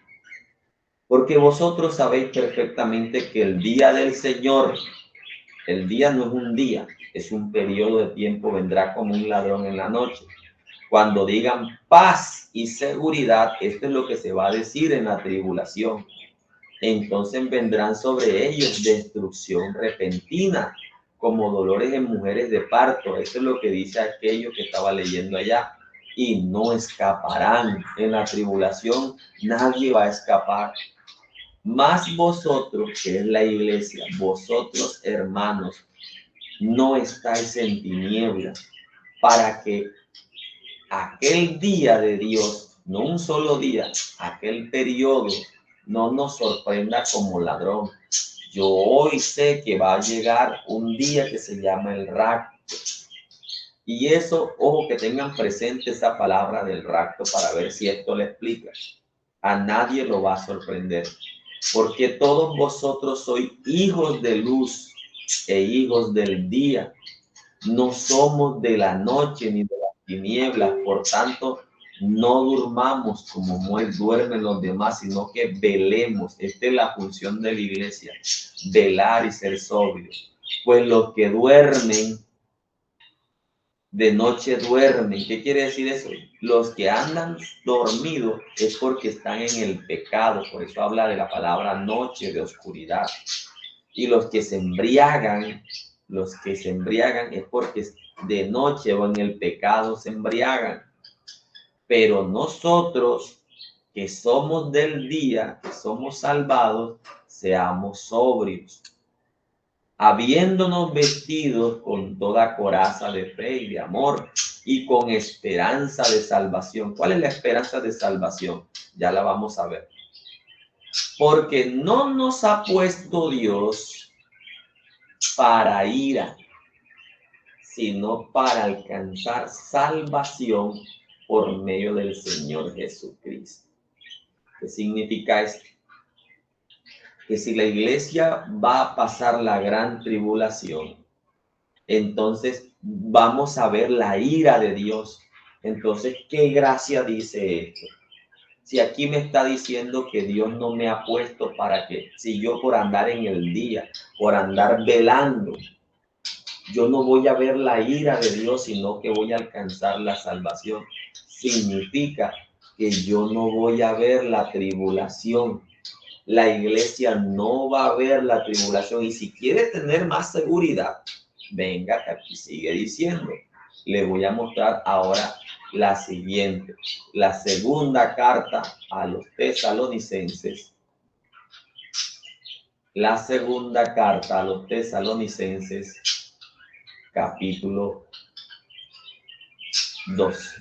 B: Porque vosotros sabéis perfectamente que el día del Señor, el día no es un día, es un periodo de tiempo, vendrá como un ladrón en la noche. Cuando digan paz y seguridad, esto es lo que se va a decir en la tribulación. Entonces vendrán sobre ellos destrucción repentina, como dolores en mujeres de parto. Eso es lo que dice aquello que estaba leyendo allá. Y no escaparán. En la tribulación nadie va a escapar. Mas vosotros, que es la iglesia, vosotros hermanos, no estáis en tinieblas, para que aquel día de Dios, no un solo día, aquel periodo, no nos sorprenda como ladrón. Yo hoy sé que va a llegar un día que se llama el rapto. Y eso, ojo, que tengan presente esa palabra del rapto para ver si esto le explica. A nadie lo va a sorprender, porque todos vosotros sois hijos de luz e hijos del día. No somos de la noche ni de las tinieblas, por tanto, no durmamos como duermen los demás, sino que velemos. Esta es la función de la iglesia, velar y ser sobrios. Pues los que duermen, de noche duermen. ¿Qué quiere decir eso? Los que andan dormidos es porque están en el pecado, por eso habla de la palabra noche, de oscuridad. Y los que se embriagan es porque de noche o en el pecado se embriagan. Pero nosotros que somos del día, que somos salvados, seamos sobrios, habiéndonos vestidos con toda coraza de fe y de amor y con esperanza de salvación. ¿Cuál es la esperanza de salvación? Ya la vamos a ver. Porque no nos ha puesto Dios para ira, sino para alcanzar salvación por medio del Señor Jesucristo. ¿Qué significa esto? Que si la iglesia va a pasar la gran tribulación, entonces vamos a ver la ira de Dios. Entonces, ¿qué gracia dice esto? Si aquí me está diciendo que Dios no me ha puesto para que, si yo por andar en el día, por andar velando, yo no voy a ver la ira de Dios, sino que voy a alcanzar la salvación. Significa que yo no voy a ver la tribulación. La iglesia no va a ver la tribulación. Y si quiere tener más seguridad, venga, que aquí sigue diciendo. Le voy a mostrar ahora la siguiente. La segunda carta a los tesalonicenses. La segunda carta a los tesalonicenses, capítulo 2.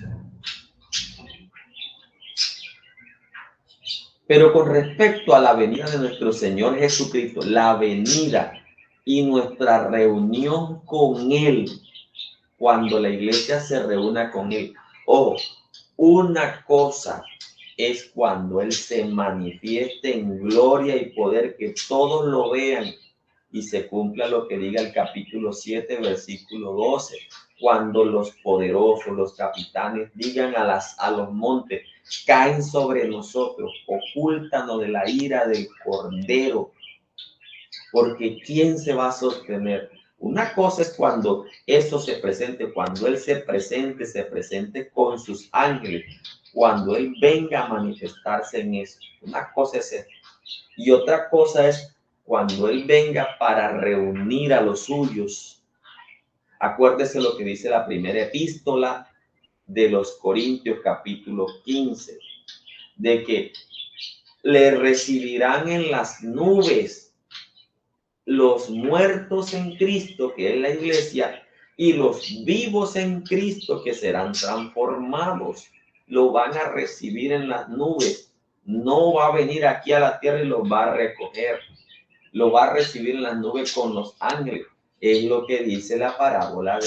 B: Pero con respecto a la venida de nuestro Señor Jesucristo, la venida y nuestra reunión con Él, cuando la iglesia se reúna con Él. Ojo, una cosa es cuando Él se manifieste en gloria y poder, que todos lo vean y se cumpla lo que diga el capítulo 7, versículo 12. Cuando los poderosos, los capitanes, digan a los montes, caen sobre nosotros, ocúltanos de la ira del Cordero, porque ¿quién se va a sostener? Una cosa es cuando eso se presente, cuando Él se presente con sus ángeles, cuando Él venga a manifestarse en eso. Una cosa es eso. Y otra cosa es cuando Él venga para reunir a los suyos. Acuérdese lo que dice la primera epístola de los Corintios, capítulo 15, de que le recibirán en las nubes los muertos en Cristo, que es la iglesia, y los vivos en Cristo, que serán transformados. Lo van a recibir en las nubes. No va a venir aquí a la tierra y los va a recoger. Lo va a recibir en las nubes con los ángeles. Es lo que dice la parábola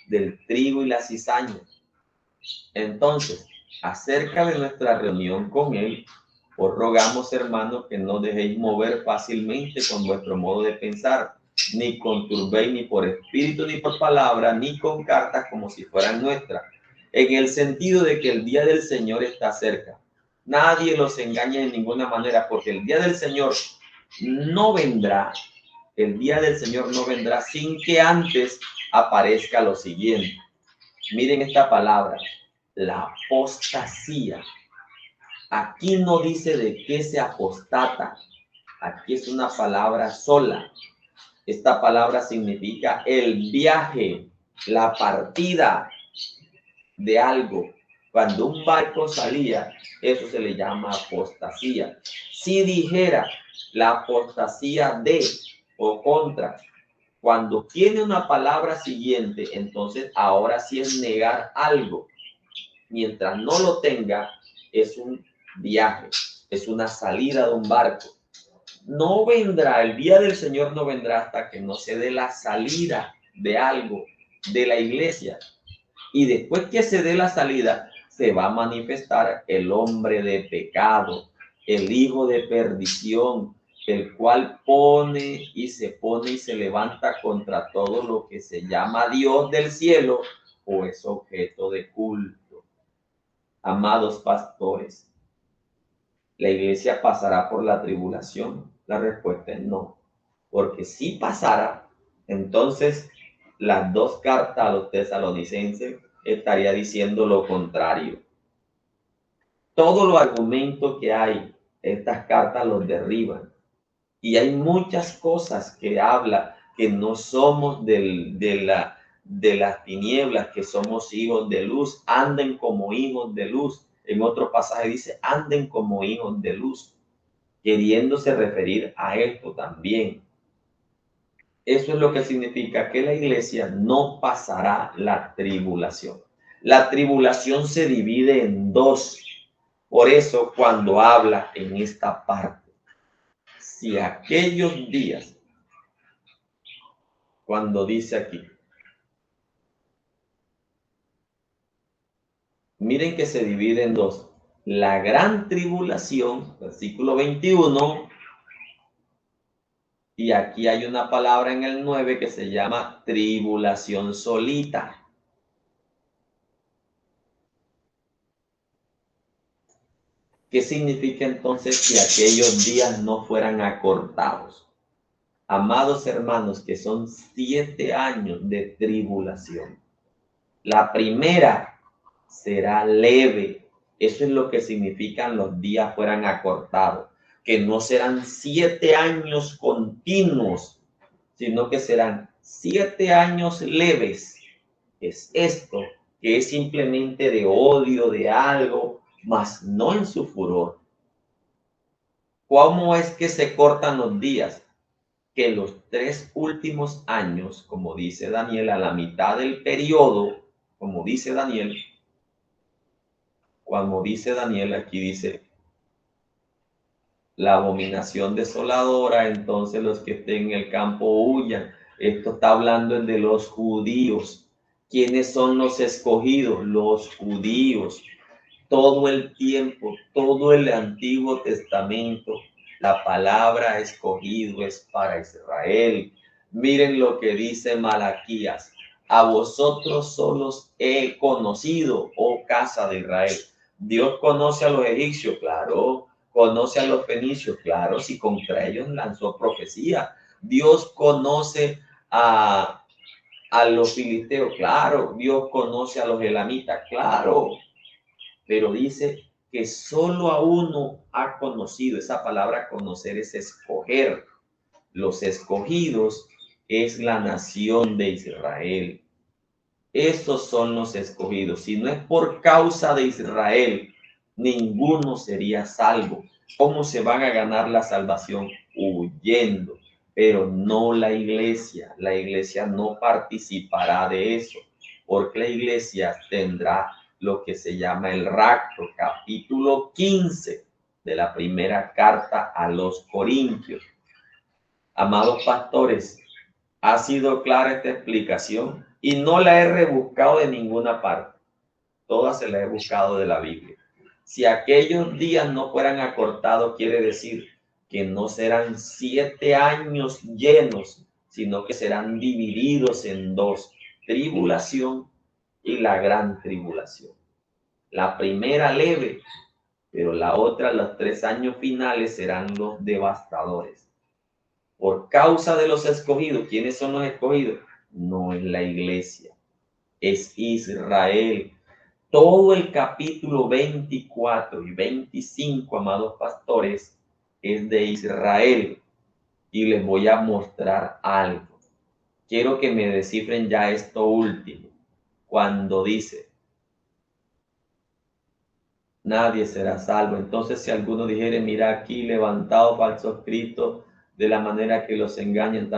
B: del trigo y la cizaña. Entonces, acerca de nuestra reunión con Él, os rogamos, hermanos, que no dejéis mover fácilmente con vuestro modo de pensar, ni conturbéis ni por espíritu, ni por palabra, ni con cartas como si fueran nuestras, en el sentido de que el día del Señor está cerca. Nadie los engaña de ninguna manera, porque el día del Señor no vendrá. El día del Señor no vendrá sin que antes aparezca lo siguiente. Miren esta palabra, la apostasía. Aquí no dice de qué se apostata. Aquí es una palabra sola. Esta palabra significa el viaje, la partida de algo. Cuando un barco salía, eso se le llama apostasía. Si dijera la apostasía de o contra, cuando tiene una palabra siguiente, entonces ahora sí es negar algo. Mientras no lo tenga, es un viaje, es una salida de un barco. no vendrá, el día del Señor no vendrá hasta que no se dé la salida de algo de la iglesia. Y después que se dé la salida, se va a manifestar el hombre de pecado, el hijo de perdición, el cual pone y se levanta contra todo lo que se llama Dios del cielo o es objeto de culto. Amados pastores, ¿la iglesia pasará por la tribulación? La respuesta es no, porque si pasara, entonces las dos cartas a los tesalonicenses estaría diciendo lo contrario. Todos los argumentos que hay, estas cartas los derriban. Y hay muchas cosas que habla que no somos de las tinieblas, que somos hijos de luz, anden como hijos de luz. En otro pasaje dice, anden como hijos de luz, queriéndose referir a esto también. Eso es lo que significa que la iglesia no pasará la tribulación. La tribulación se divide en dos. Por eso cuando habla en esta parte, si aquellos días, cuando dice aquí, miren que se divide en dos. La gran tribulación, versículo 21, y aquí hay una palabra en el 9 que se llama tribulación solita. ¿Qué significa entonces que aquellos días no fueran acortados? Amados hermanos, que son 7 años de tribulación. La primera será leve. Eso es lo que significan los días fueran acortados. Que no serán 7 años continuos, sino que serán 7 años leves. Es esto, que es simplemente de odio de algo, mas no en su furor. ¿Cómo es que se cortan los días? Que los 3 últimos años, como dice Daniel, a la mitad del periodo, como dice Daniel, aquí dice, la abominación desoladora, entonces los que estén en el campo huyan. Esto está hablando de los judíos. ¿Quiénes son los escogidos? Los judíos. Todo el tiempo, todo el Antiguo Testamento, la palabra escogido es para Israel. Miren lo que dice Malaquías. A vosotros solos he conocido, oh casa de Israel. Dios conoce a los egipcios, claro. Conoce a los fenicios, claro. Si contra ellos lanzó profecía. Dios conoce a los filisteos, claro. Dios conoce a los elamitas, claro. Pero dice que solo a uno ha conocido. Esa palabra conocer es escoger. Los escogidos es la nación de Israel. Esos son los escogidos. Si no es por causa de Israel, ninguno sería salvo. ¿Cómo se van a ganar la salvación? Huyendo. Pero no la iglesia. La iglesia no participará de eso, porque la iglesia tendrá lo que se llama el rapto, capítulo 15 de la primera carta a los Corintios. Amados pastores, ha sido clara esta explicación y no la he rebuscado de ninguna parte. Todas se la he buscado de la Biblia. Si aquellos días no fueran acortados, quiere decir que no serán 7 años llenos, sino que serán divididos en dos: tribulación y la gran tribulación. La primera leve, pero la otra, los 3 años finales, serán los devastadores. Por causa de los escogidos. ¿Quiénes son los escogidos? No es la iglesia, es Israel. Todo el capítulo 24 y 25, amados pastores, es de Israel. Y les voy a mostrar algo. Quiero que me descifren ya esto último. Cuando dice, nadie será salvo. Entonces, si alguno dijere, mira aquí levantado falsos cristos, de la manera que los engañan,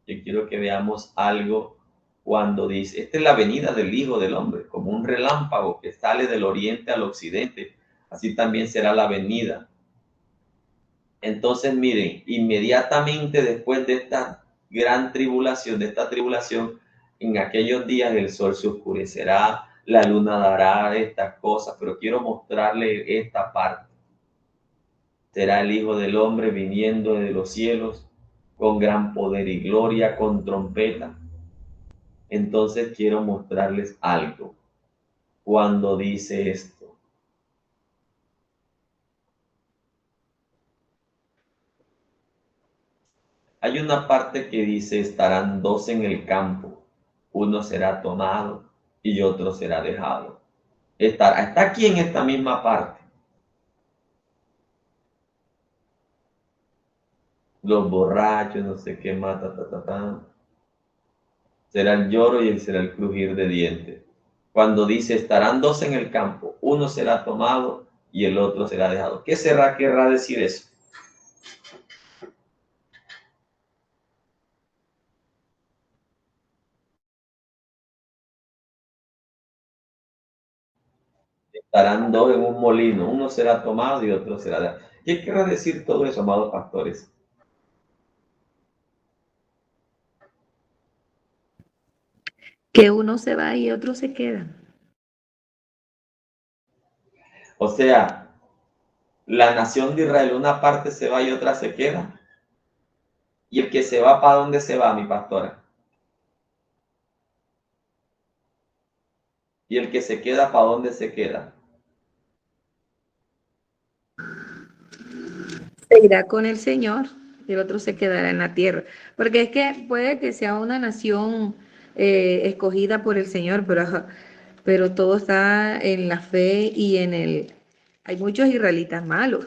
B: yo quiero que veamos algo cuando dice, esta es la venida del Hijo del Hombre, como un relámpago que sale del oriente al occidente. Así también será la venida Entonces, miren, inmediatamente después de esta gran tribulación, en aquellos días el sol se oscurecerá, la luna dará estas cosas, pero quiero mostrarle esta parte. Será el Hijo del Hombre viniendo de los cielos con gran poder y gloria, con trompeta. Entonces quiero mostrarles algo cuando dice esto. Hay una parte que dice, estarán dos en el campo, uno será tomado y otro será dejado. Está aquí en esta misma parte. Los borrachos, no sé qué más, será el lloro y será el crujir de dientes. Cuando dice, estarán dos en el campo, uno será tomado y el otro será dejado. ¿Qué querrá decir eso? Estarán dos en un molino, uno será tomado y otro será dejado. ¿Qué querrá decir todo eso, amados pastores?
C: Que uno se va y otro se queda.
B: O sea, la nación de Israel, una parte se va y otra se queda. Y el que se va, ¿para dónde se va, mi pastora? Y el que se queda, ¿para dónde se queda?
C: Se irá con el Señor y el otro se quedará en la tierra. Porque es que puede que sea una nación escogida por el Señor, pero todo está en la fe y en el... Hay muchos israelitas malos,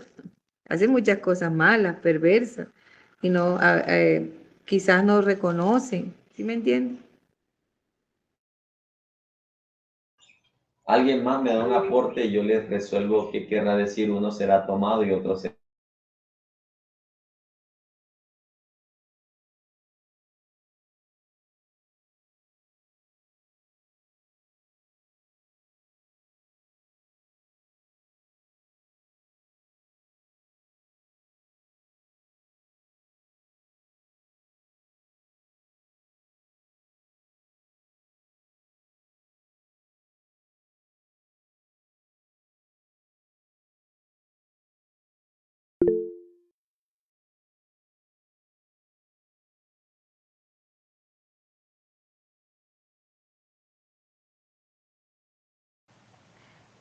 C: hacen muchas cosas malas, perversas, y no, quizás no reconocen, ¿sí me entienden?
B: Alguien más me da un aporte y yo les resuelvo qué querrá decir, uno será tomado y otro será.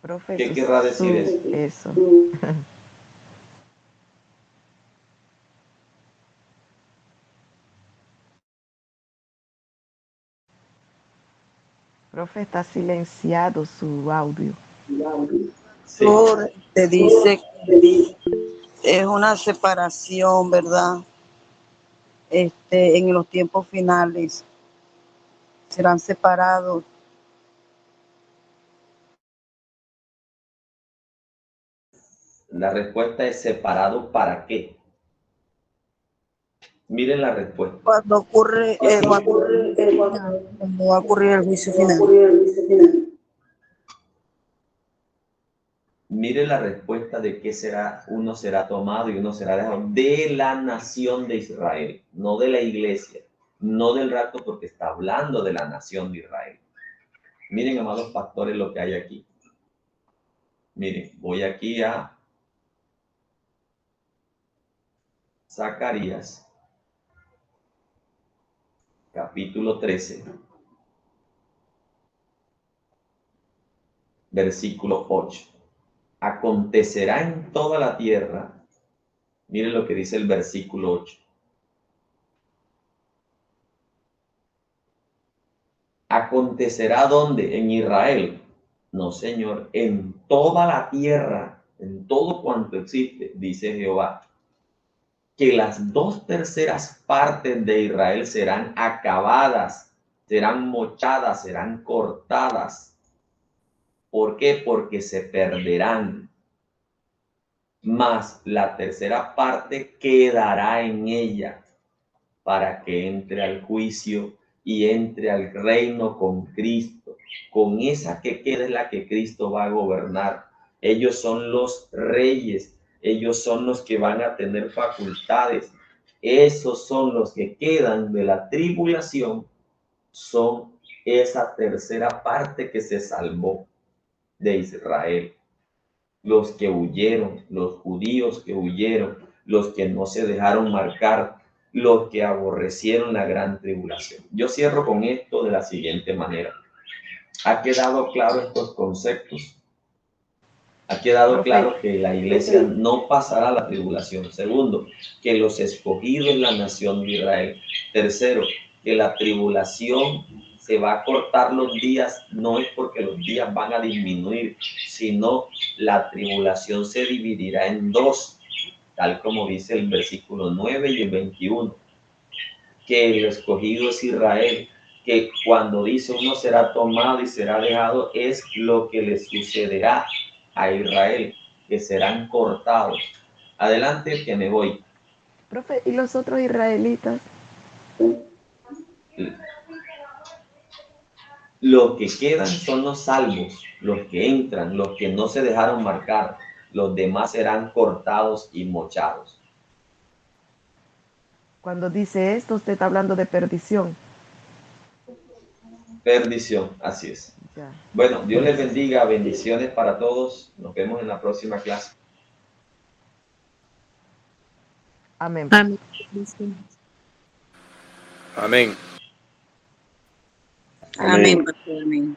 G: Profe,
B: ¿Qué querrá decir eso?
G: Eso. Profe, está silenciado su audio.
B: Sí.
D: Te dice que es una separación, ¿verdad? En los tiempos finales serán separados.
B: La respuesta es separado ¿para qué? Miren la respuesta.
D: Cuando ocurre, cuando va a ocurrir el juicio final.
B: Mire la respuesta de qué será, uno será tomado y uno será dejado de la nación de Israel, no de la iglesia, no del rapto, porque está hablando de la nación de Israel. Miren, amados pastores, lo que hay aquí. Miren, voy aquí a Zacarías, capítulo 13, versículo 8. Acontecerá en toda la tierra, miren lo que dice el versículo 8. ¿Acontecerá dónde? En Israel. No, Señor, en toda la tierra, en todo cuanto existe, dice Jehová, que las 2/3 partes de Israel serán acabadas, serán mochadas, serán cortadas. ¿Por qué? Porque se perderán. Mas la 1/3 parte quedará en ella para que entre al juicio y entre al reino con Cristo. Con esa que queda es la que Cristo va a gobernar. Ellos son los reyes. ellos son los que van a tener facultades. Esos son los que quedan de la tribulación, son esa tercera parte que se salvó de Israel. Los que huyeron, los judíos que huyeron, los que no se dejaron marcar, los que aborrecieron la gran tribulación. Yo cierro con esto de la siguiente manera. ¿Ha quedado claro estos conceptos? Ha quedado claro que la iglesia no pasará la tribulación. Segundo, que los escogidos en la nación de Israel. Tercero, que la tribulación se va a cortar los días, no es porque los días van a disminuir, sino la tribulación se dividirá en dos, tal como dice el versículo 9 y el 21, que el escogido es Israel, que cuando dice uno será tomado y será dejado, es lo que le sucederá a Israel, que serán cortados. Adelante, que me voy.
G: Profe, ¿y los otros israelitas?
B: Los que quedan son los salvos, los que entran, los que no se dejaron marcar. Los demás serán cortados y mochados.
G: Cuando dice esto, usted está hablando de perdición.
B: Perdición, así es.
G: Ya.
B: Bueno, Dios les bendiga, bendiciones para todos. Nos vemos en la próxima clase.
G: Amén.
C: Amén.
F: Amén.
E: Amén, pastor, amén.